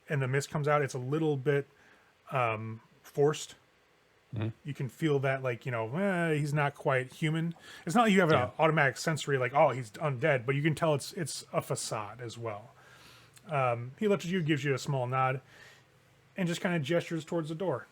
and the mist comes out, it's a little bit forced. Mm-hmm. You can feel that, like, he's not quite human. It's not like you have an automatic sensory, like, oh, he's undead, but you can tell it's a facade as well. He looks at you, gives you a small nod, and just kind of gestures towards the door.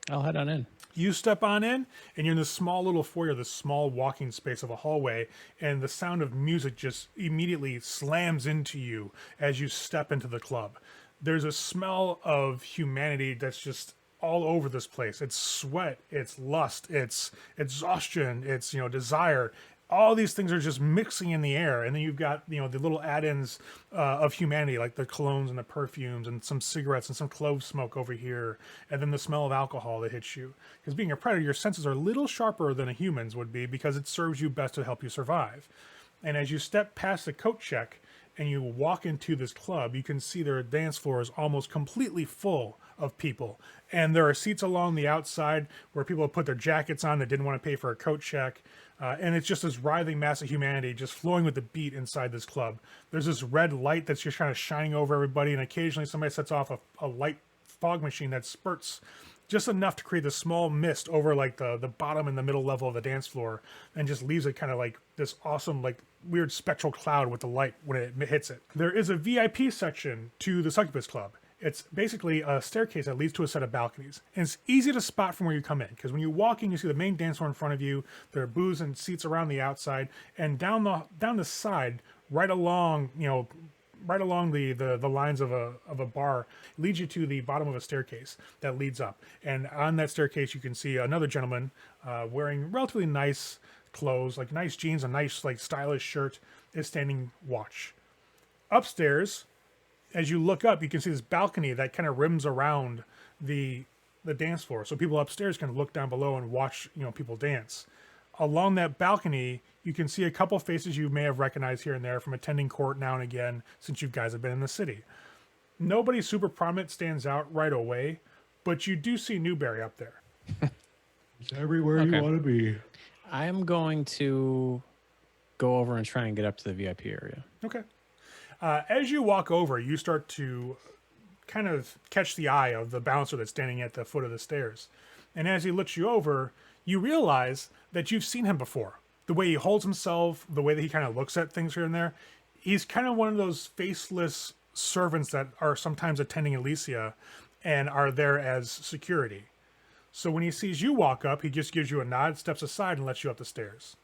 I'll head on in.
You step on in, and you're in this small little foyer, this small walking space of a hallway, and the sound of music just immediately slams into you as you step into the club. There's a smell of humanity that's just all over this place. It's sweat, it's lust, it's exhaustion, it's desire. All these things are just mixing in the air, and then you've got the little add-ins of humanity, like the colognes and the perfumes and some cigarettes and some clove smoke over here, and then the smell of alcohol that hits you. Because being a predator, your senses are a little sharper than a human's would be, because it serves you best to help you survive. And as you step past the coat check and you walk into this club, you can see their dance floor is almost completely full of people, and there are seats along the outside where people have put their jackets on that didn't want to pay for a coat check. And it's just this writhing mass of humanity just flowing with the beat inside this club. There's this red light that's just kind of shining over everybody, and occasionally somebody sets off a light fog machine that spurts just enough to create this small mist over like the bottom and the middle level of the dance floor, and just leaves it kind of like this awesome, like weird spectral cloud with the light when it hits it. There is a VIP section to the Succubus Club. It's basically a staircase that leads to a set of balconies. And it's easy to spot from where you come in, because when you walk in, you see the main dance floor in front of you. There are booths and seats around the outside, and down the side, right along the lines of a bar, leads you to the bottom of a staircase that leads up. And on that staircase, you can see another gentleman wearing relatively nice clothes, like nice jeans, a nice like stylish shirt, is standing watch. Upstairs, as you look up, you can see this balcony that kind of rims around the dance floor, so people upstairs can look down below and watch people dance. Along that balcony, you can see a couple faces you may have recognized here and there from attending court now and again since you guys have been in the city. Nobody super prominent stands out right away, but you do see Newberry up there.
It's everywhere you want to be.
I'm going to go over and try and get up to the VIP area.
Okay. As you walk over, you start to kind of catch the eye of the bouncer that's standing at the foot of the stairs. And as he looks you over, you realize that you've seen him before. The way he holds himself, the way that he kind of looks at things here and there. He's kind of one of those faceless servants that are sometimes attending Elysium and are there as security. So when he sees you walk up, he just gives you a nod, steps aside, and lets you up the stairs.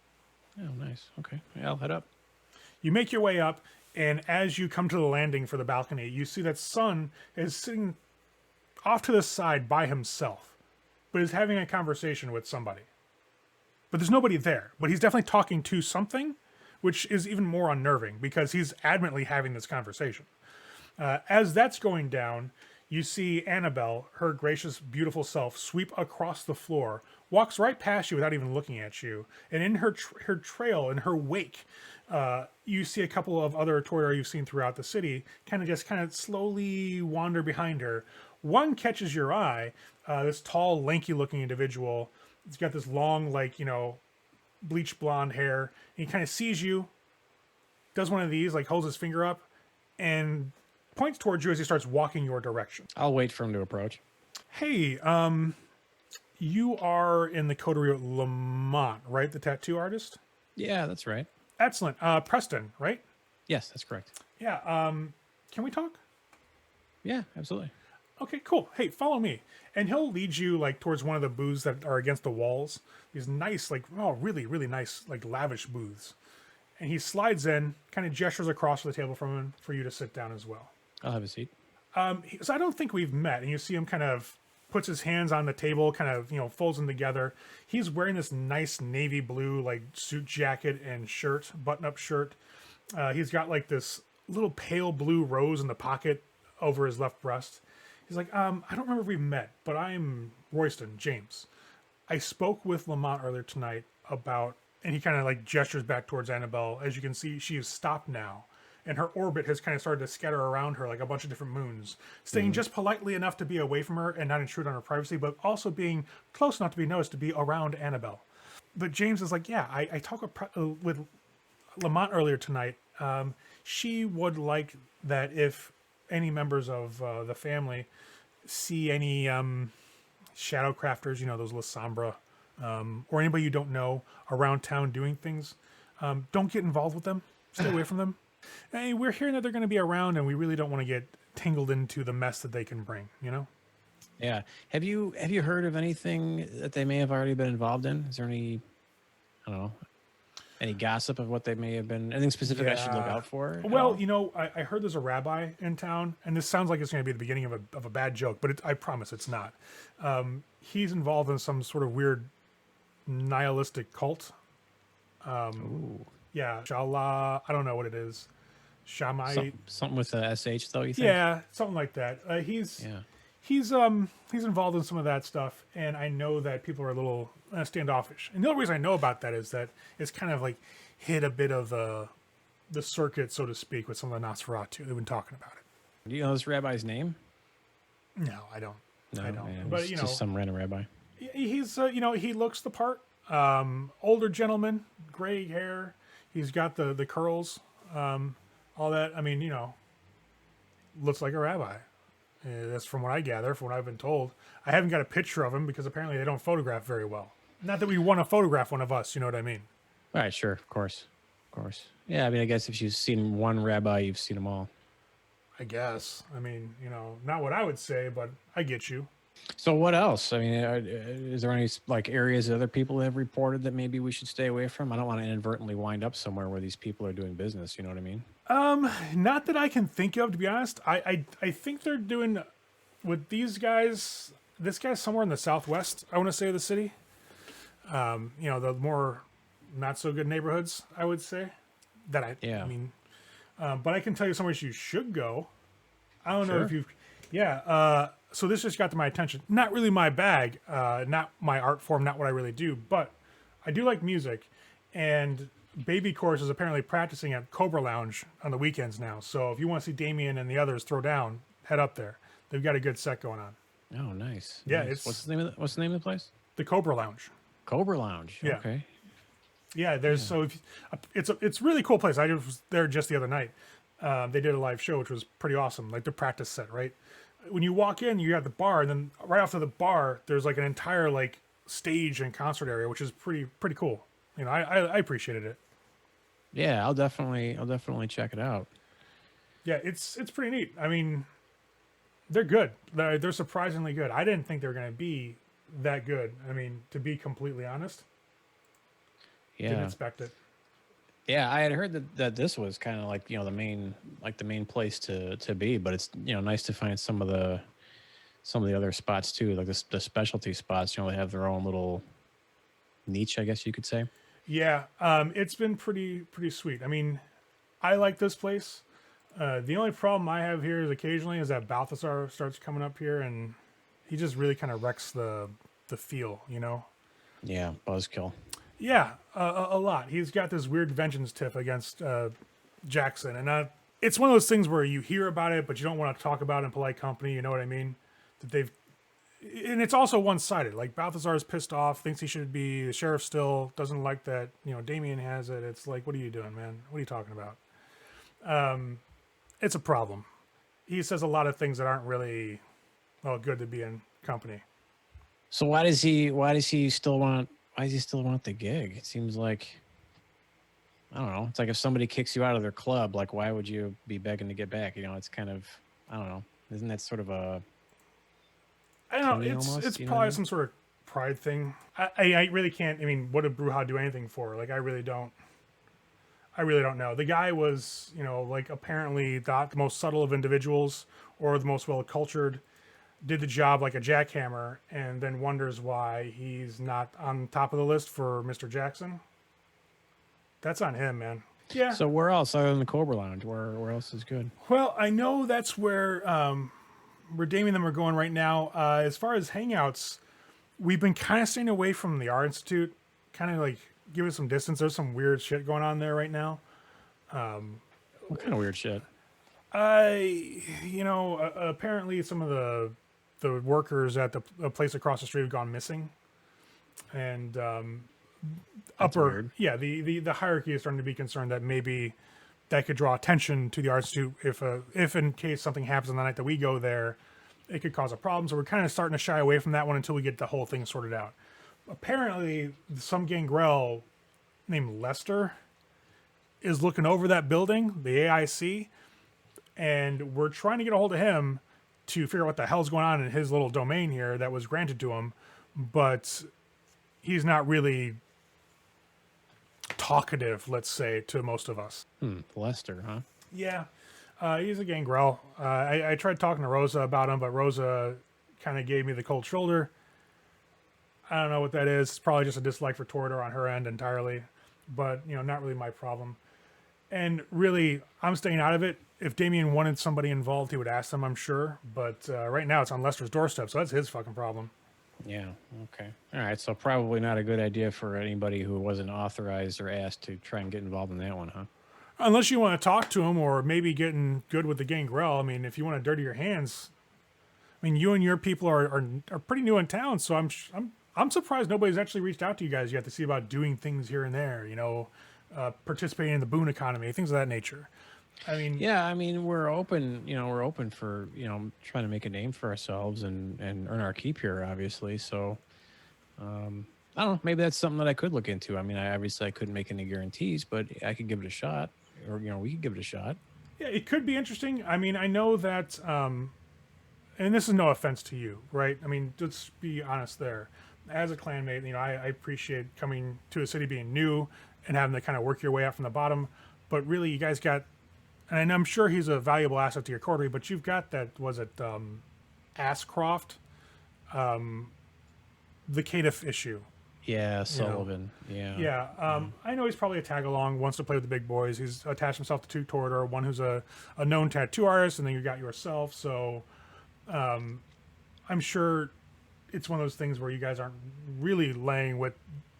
Oh, nice. Okay. Yeah, I'll head up.
You make your way up, and as you come to the landing for the balcony, you see that Sun is sitting off to the side by himself, but is having a conversation with somebody. But there's nobody there, but he's definitely talking to something, which is even more unnerving because he's adamantly having this conversation. As that's going down, you see Annabelle, her gracious, beautiful self, sweep across the floor, walks right past you without even looking at you, and in her trail, in her wake, you see a couple of other Toyar you've seen throughout the city kind of slowly wander behind her. One catches your eye, this tall, lanky-looking individual. He's got this long, bleach blonde hair. And he kind of sees you, does one of these, like holds his finger up, and points towards you as he starts walking your direction.
I'll wait for him to approach.
Hey, you are in the coterie of Lamont, right? The tattoo artist?
Yeah, that's right.
Excellent. Preston, right?
Yes, that's correct.
Yeah. Can we talk?
Yeah, absolutely.
Okay, cool. Hey, follow me. And he'll lead you like towards one of the booths that are against the walls. These nice, like, oh, really, really nice, like lavish booths. And he slides in, kind of gestures across the table from him for you to sit down as well.
I'll have a seat.
So I don't think we've met. And you see him kind of puts his hands on the table, kind of, folds them together. He's wearing this nice navy blue, like, suit jacket and shirt, button-up shirt. He's got, like, this little pale blue rose in the pocket over his left breast. He's like, I don't remember if we've met, but I'm Royston, James. I spoke with Lamont earlier tonight about, and he kind of like gestures back towards Annabelle. As you can see, she is stopped now, and her orbit has kind of started to scatter around her like a bunch of different moons, staying just politely enough to be away from her and not intrude on her privacy, but also being close enough to be noticed to be around Annabelle. But James is like, yeah, I talked with Lamont earlier tonight. She would like that if any members of the family see any shadow crafters, those La Sombra, or anybody you don't know around town doing things, don't get involved with them. Stay away from them. Hey, we're hearing that they're going to be around, and we really don't want to get tangled into the mess that they can bring,
Yeah. Have you heard of anything that they may have already been involved in? Is there any, I don't know, any gossip of what they may have been, anything specific I should look out for?
Well, I heard there's a rabbi in town, and this sounds like it's going to be the beginning of a bad joke, but I promise it's not. He's involved in some sort of weird nihilistic cult.
Ooh.
Yeah, Shala, I don't know what it is. Shamai.
Something with a SH though, you think?
Yeah, something like that. He's involved in some of that stuff, and I know that people are a little standoffish. And the only reason I know about that is that it's kind of like hit a bit of the circuit, so to speak, with some of the Nosferatu. They've been talking about it.
Do you know this rabbi's name?
No, I don't.
No,
I don't.
Yeah,
But
it's just some random rabbi.
He's he looks the part. Older gentleman, gray hair. He's got the curls, all that. I mean, looks like a rabbi. That's from what I gather, from what I've been told. I haven't got a picture of him because apparently they don't photograph very well. Not that we want to photograph one of us, you know what I mean?
All right, sure, of course. Yeah, I mean, I guess if you've seen one rabbi, you've seen them all.
I guess. I mean, not what I would say, but I get you.
So what else? I mean, is there any like areas that other people have reported that maybe we should stay away from? I don't want to inadvertently wind up somewhere where these people are doing business. You know what I mean?
Not that I can think of, to be honest. I think they're doing with these guys. This guy's somewhere in the southwest, I want to say, of the city. The more not so good neighborhoods, I would say.
Yeah.
I mean, but I can tell you somewhere you should go. I don't know if you've. Yeah. So this just got to my attention. Not really my bag. Not my art form. Not what I really do. But I do like music, and Baby Chorus is apparently practicing at Cobra Lounge on the weekends now. So if you want to see Damien and the others throw down, head up there. They've got a good set going on.
Oh, nice.
Yeah,
nice.
it's
what's the name of the place?
The Cobra Lounge.
Cobra Lounge.
Yeah.
Okay.
Yeah, so it's a really cool place. I was there just the other night. They did a live show, which was pretty awesome. Like the practice set, right? When you walk in, you have the bar, and then right after the bar, there's like an entire like stage and concert area, which is pretty cool. I appreciated it.
Yeah, I'll definitely check it out.
Yeah, it's pretty neat. I mean, they're good. They're surprisingly good. I didn't think they were going to be that good. I mean, to be completely honest, didn't expect it.
Yeah, I had heard that this was kind of like the main place to be, but it's nice to find some of the other spots too, like the specialty spots. They have their own little niche, I guess you could say.
Yeah, it's been pretty sweet. I mean, I like this place. The only problem I have here is occasionally is that Balthazar starts coming up here, and he just really kind of wrecks the feel,
Yeah, buzzkill.
Yeah, a lot. He's got this weird vengeance tip against Jackson, and it's one of those things where you hear about it, but you don't want to talk about it in polite company. You know what I mean? And it's also one-sided. Like Balthazar is pissed off, thinks he should be the sheriff still, doesn't like that. Damien has it. It's like, what are you doing, man? What are you talking about? It's a problem. He says a lot of things that aren't really, well, good to be in company.
So why does he still want the gig? It seems like, I don't know. It's like if somebody kicks you out of their club, like why would you be begging to get back? You know, it's kind of, I don't know. Isn't that sort of a,
I don't know. It's probably some sort of pride thing. I really can't. I mean, what did Bruja do anything for? Like, I really don't know. The guy was, like apparently not the most subtle of individuals or the most well cultured. Did the job like a jackhammer, and then wonders why he's not on top of the list for Mr. Jackson. That's on him, man. Yeah.
So where else other than the Cobra Lounge? Where else is good?
Well, I know that's where Damien and them are going right now. As far as hangouts, we've been kind of staying away from the Art Institute. Kind of like give it some distance. There's some weird shit going on there right now.
What kind of weird shit?
Apparently some of the workers at the place across the street have gone missing, and
weird.
the hierarchy is starting to be concerned that maybe that could draw attention to the Art Institute if in case something happens on the night that we go there, it could cause a problem. So we're kind of starting to shy away from that one until we get the whole thing sorted out. Apparently, some gangrel named Lester is looking over that building, the AIC, and we're trying to get a hold of him to figure out what the hell's going on in his little domain here that was granted to him, but he's not really talkative, let's say, to most of us.
Lester, huh?
Yeah. He's a gangrel. I tried talking to Rosa about him, but Rosa kind of gave me the cold shoulder. I don't know what that is. It's probably just a dislike for Torador on her end entirely, but, not really my problem. And really, I'm staying out of it. If Damien wanted somebody involved, he would ask them, I'm sure. But right now, it's on Lester's doorstep, so that's his fucking problem.
Yeah, okay. All right, so probably not a good idea for anybody who wasn't authorized or asked to try and get involved in that one, huh?
Unless you want to talk to him or maybe getting good with the gangrel. I mean, if you want to dirty your hands, I mean, you and your people are pretty new in town, so I'm surprised nobody's actually reached out to you guys yet to see about doing things here and there, participating in the boon economy, things of that nature. I mean,
yeah, I mean, we're open for, trying to make a name for ourselves and earn our keep here, obviously. So, I don't know, maybe that's something that I could look into. I mean, I couldn't make any guarantees, but I could give it a shot, or, we could give it a shot.
Yeah, it could be interesting. I mean, I know that, and this is no offense to you, right? I mean, let's be honest there. As a clanmate, I appreciate coming to a city being new and having to kind of work your way up from the bottom. But really, you guys got, and I'm sure he's a valuable asset to your coterie, but you've got that, was it Ashcroft, the Caitiff issue.
Yeah, Sullivan.
Yeah. I know he's probably a tag-along, wants to play with the big boys. He's attached himself to two Torador, one who's a known tattoo artist, and then you got yourself. So I'm sure it's one of those things where you guys aren't really laying with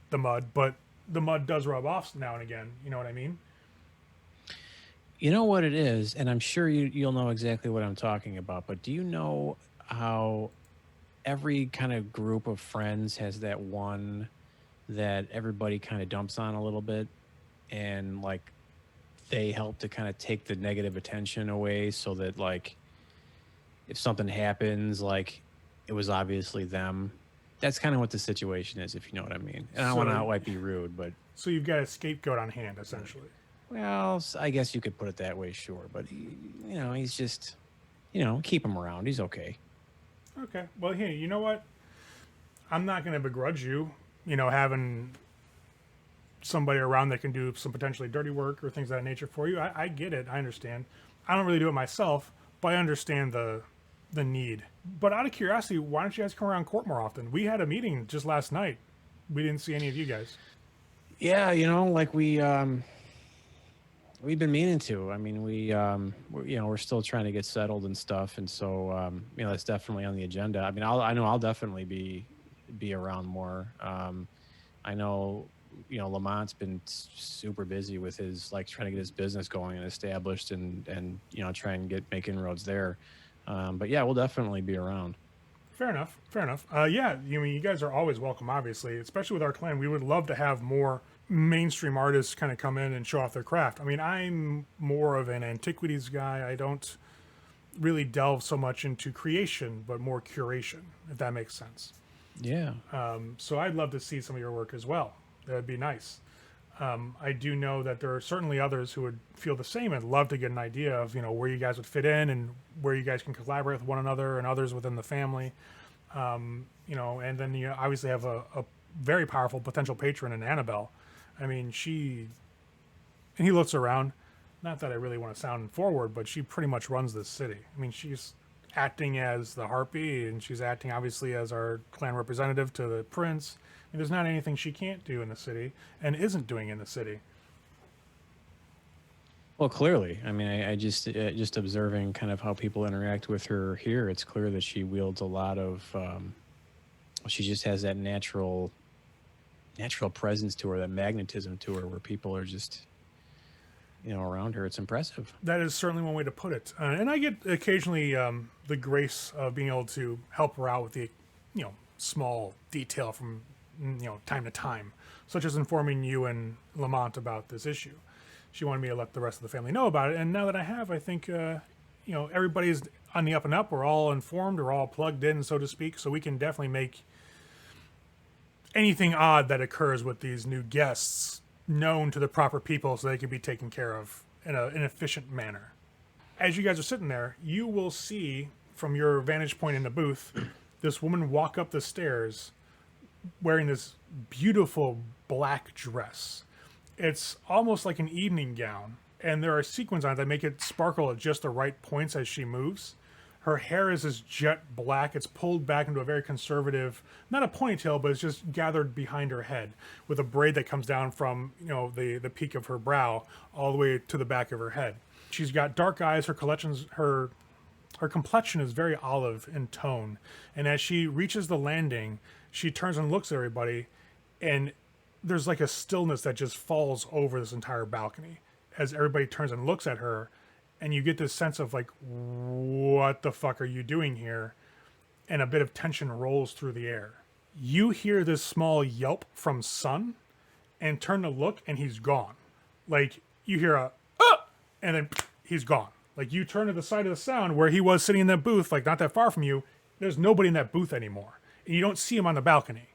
the mud, but the mud does rub off now and again. You know what I mean?
You know what it is, and I'm sure you'll know exactly what I'm talking about, but do you know how every kind of group of friends has that one that everybody kind of dumps on a little bit, and like they help to kind of take the negative attention away so that like if something happens, like it was obviously them. That's kind of what the situation is, if you know what I mean. And I don't want to outright be rude, but...
So you've got a scapegoat on hand, essentially.
Well, I guess you could put it that way, sure. But, he's just, keep him around. He's okay.
Okay. Well, hey, you know what? I'm not going to begrudge you, having somebody around that can do some potentially dirty work or things of that nature for you. I get it. I understand. I don't really do it myself, but I understand the need. But out of curiosity, why don't you guys come around court more often? We had a meeting just last night. We didn't see any of you guys.
Yeah, like we've been meaning to. I mean, we're still trying to get settled and stuff, and so that's definitely on the agenda. I mean, I know I'll definitely be around more. I know, Lamont's been super busy with his trying to get his business going and established, and try and make inroads there. But yeah, we'll definitely be around.
Fair enough. Yeah, you guys are always welcome, obviously, especially with our clan. We would love to have more mainstream artists kind of come in and show off their craft. I mean, I'm more of an antiquities guy. I don't really delve so much into creation, but more curation, if that makes sense.
Yeah.
So I'd love to see some of your work as well. That'd be nice. I do know that there are certainly others who would feel the same and love to get an idea of, where you guys would fit in and where you guys can collaborate with one another and others within the family. And then you obviously have a very powerful potential patron in Annabelle. I mean, and he looks around, not that I really want to sound forward, but she pretty much runs this city. I mean, she's acting as the harpy, and she's acting obviously as our clan representative to the prince. And there's not anything she can't do in the city and isn't doing in the city.
Well, clearly, I mean, I just observing kind of how people interact with her here. It's clear that she wields a lot of. She just has that natural presence to her, that magnetism to her, where people are just, around her. It's impressive.
That is certainly one way to put it. And I get occasionally the grace of being able to help her out with the, small detail from, time to time, such as informing you and Lamont about this issue. She wanted me to let the rest of the family know about it. And now that I have, I think, everybody's on the up and up. We're all informed. We're all plugged in, so to speak. So we can definitely make anything odd that occurs with these new guests known to the proper people so they can be taken care of in an efficient manner. As you guys are sitting there, you will see from your vantage point in the booth this woman walk up the stairs wearing this beautiful black dress. It's almost like an evening gown, and there are sequins on it that make it sparkle at just the right points as she moves. Her hair is this jet black. It's pulled back into a very conservative, not a ponytail, but it's just gathered behind her head with a braid that comes down from, the peak of her brow all the way to the back of her head. She's got dark eyes. Her complexion is very olive in tone. And as she reaches the landing, she turns and looks at everybody, and there's like a stillness that just falls over this entire balcony as everybody turns and looks at her. And you get this sense of like, what the fuck are you doing here? And a bit of tension rolls through the air. You hear this small yelp from Sun and turn to look, and he's gone. Like, you hear a, and then he's gone. Like, you turn to the side of the sound where he was sitting in that booth, like not that far from you. There's nobody in that booth anymore. And you don't see him on the balcony.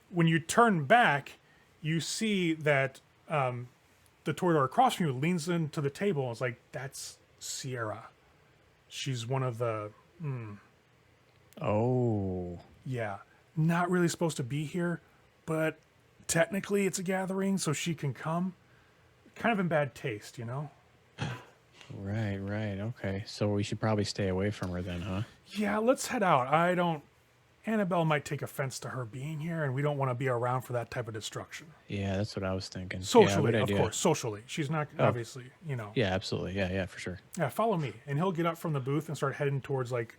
When you turn back, you see that the toreador across from you leans into the table and is like, that's Sierra. She's one of the...
Oh.
Yeah. Not really supposed to be here, but technically it's a gathering, so she can come. Kind of in bad taste,
Right. Okay. So we should probably stay away from her then, huh?
Yeah, let's head out. Annabelle might take offense to her being here, and we don't want to be around for that type of destruction.
Yeah, that's what I was thinking.
Socially,
yeah,
of course. Socially. She's not, obviously,
Yeah, absolutely. Yeah, for sure.
Yeah, follow me. And he'll get up from the booth and start heading towards, like,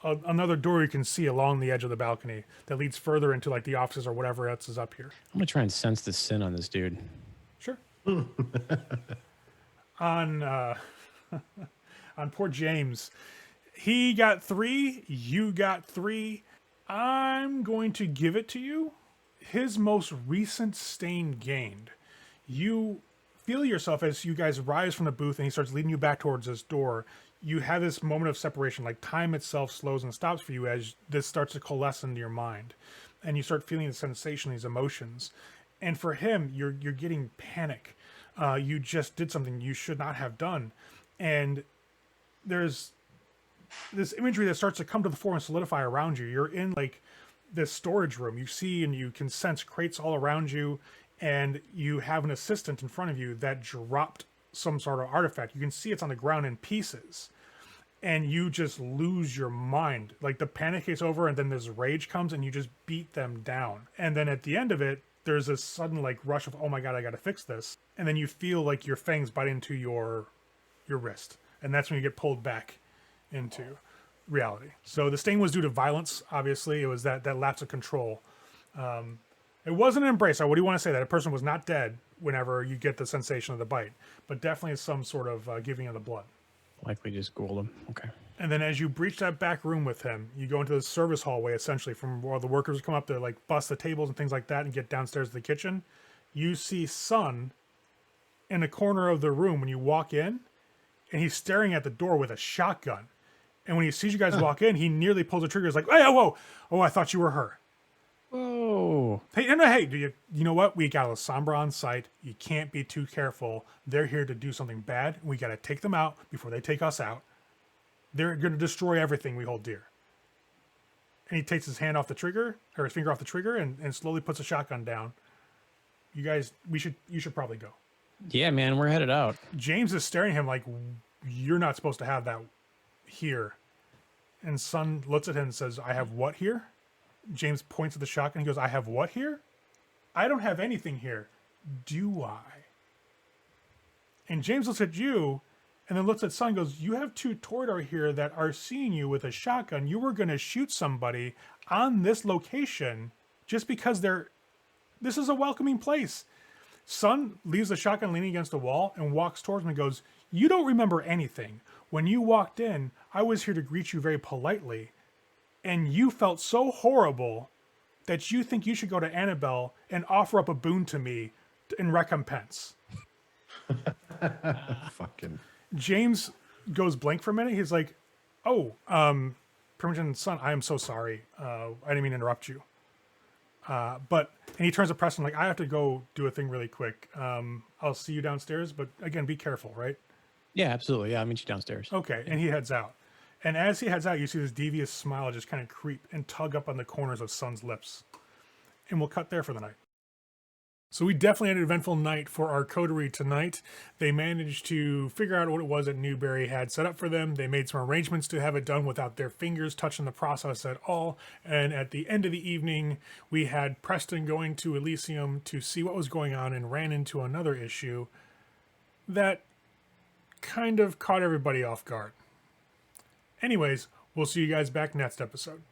another door you can see along the edge of the balcony that leads further into, like, the offices or whatever else is up here.
I'm going to try and sense the sin on this dude.
Sure. On poor James, he got 3, you got 3. I'm going to give it to you. His most recent stain gained. You feel yourself as you guys rise from the booth and he starts leading you back towards this door. You have this moment of separation, like time itself slows and stops for you as this starts to coalesce into your mind. And you start feeling the sensation, these emotions. And for him, you're getting panic. You just did something you should not have done. And there's this imagery that starts to come to the fore and solidify around you. You're in like this storage room. You see and you can sense crates all around you, and you have an assistant in front of you that dropped some sort of artifact. You can see it's on the ground in pieces, and you just lose your mind. Like the panic is over, and then this rage comes, and you just beat them down. And then at the end of it, there's this sudden like rush of, oh my god, I gotta fix this. And then you feel like your fangs bite into your wrist, and that's when you get pulled back into reality. So the stain was due to violence. Obviously, it was that lapse of control. It wasn't an embrace. What do you want to say? That a person was not dead whenever you get the sensation of the bite, but definitely some sort of giving of the blood.
Likely just ghouled him. Okay.
And then as you breach that back room with him, you go into the service hallway, essentially, from where the workers come up to like bust the tables and things like that and get downstairs to the kitchen. you see Sun in the corner of the room when you walk in, and he's staring at the door with a shotgun. And when he sees you guys walk in, he nearly pulls the trigger. He's like, "Hey, whoa! Oh, I thought you were her."
Whoa.
Hey, no, hey, you know what? We got Alessandra on site. You can't be too careful. They're here to do something bad. We got to take them out before they take us out. They're going to destroy everything we hold dear. And he takes his hand off the trigger, or his finger off the trigger, and slowly puts a shotgun down. You guys, you should probably go.
Yeah, man, we're headed out.
James is staring at him like, "You're not supposed to have that here." And Sun looks at him and says, "I have what here?" James points at the shotgun. He goes, "I have what here? I don't have anything here. Do I?" And James looks at you and then looks at Sun and goes, "You have two Toreador here that are seeing you with a shotgun. You were going to shoot somebody on this location just because this is a welcoming place." Sun leaves the shotgun leaning against the wall and walks towards him and goes, "You don't remember anything. When you walked in, I was here to greet you very politely. And you felt so horrible that you think you should go to Annabelle and offer up a boon to me in recompense."
Fucking.
James goes blank for a minute. He's like, "Oh, Primogen's son, I am so sorry. I didn't mean to interrupt you." And he turns to Preston like, "I have to go do a thing really quick. I'll see you downstairs, but again, be careful, right?"
Yeah, absolutely. Yeah, I'll meet you downstairs.
Okay, and he heads out. And as he heads out, you see this devious smile just kind of creep and tug up on the corners of Sun's lips. And we'll cut there for the night. So we definitely had an eventful night for our coterie tonight. They managed to figure out what it was that Newberry had set up for them. They made some arrangements to have it done without their fingers touching the process at all. And at the end of the evening, we had Preston going to Elysium to see what was going on and ran into another issue that kind of caught everybody off guard. Anyways, we'll see you guys back next episode.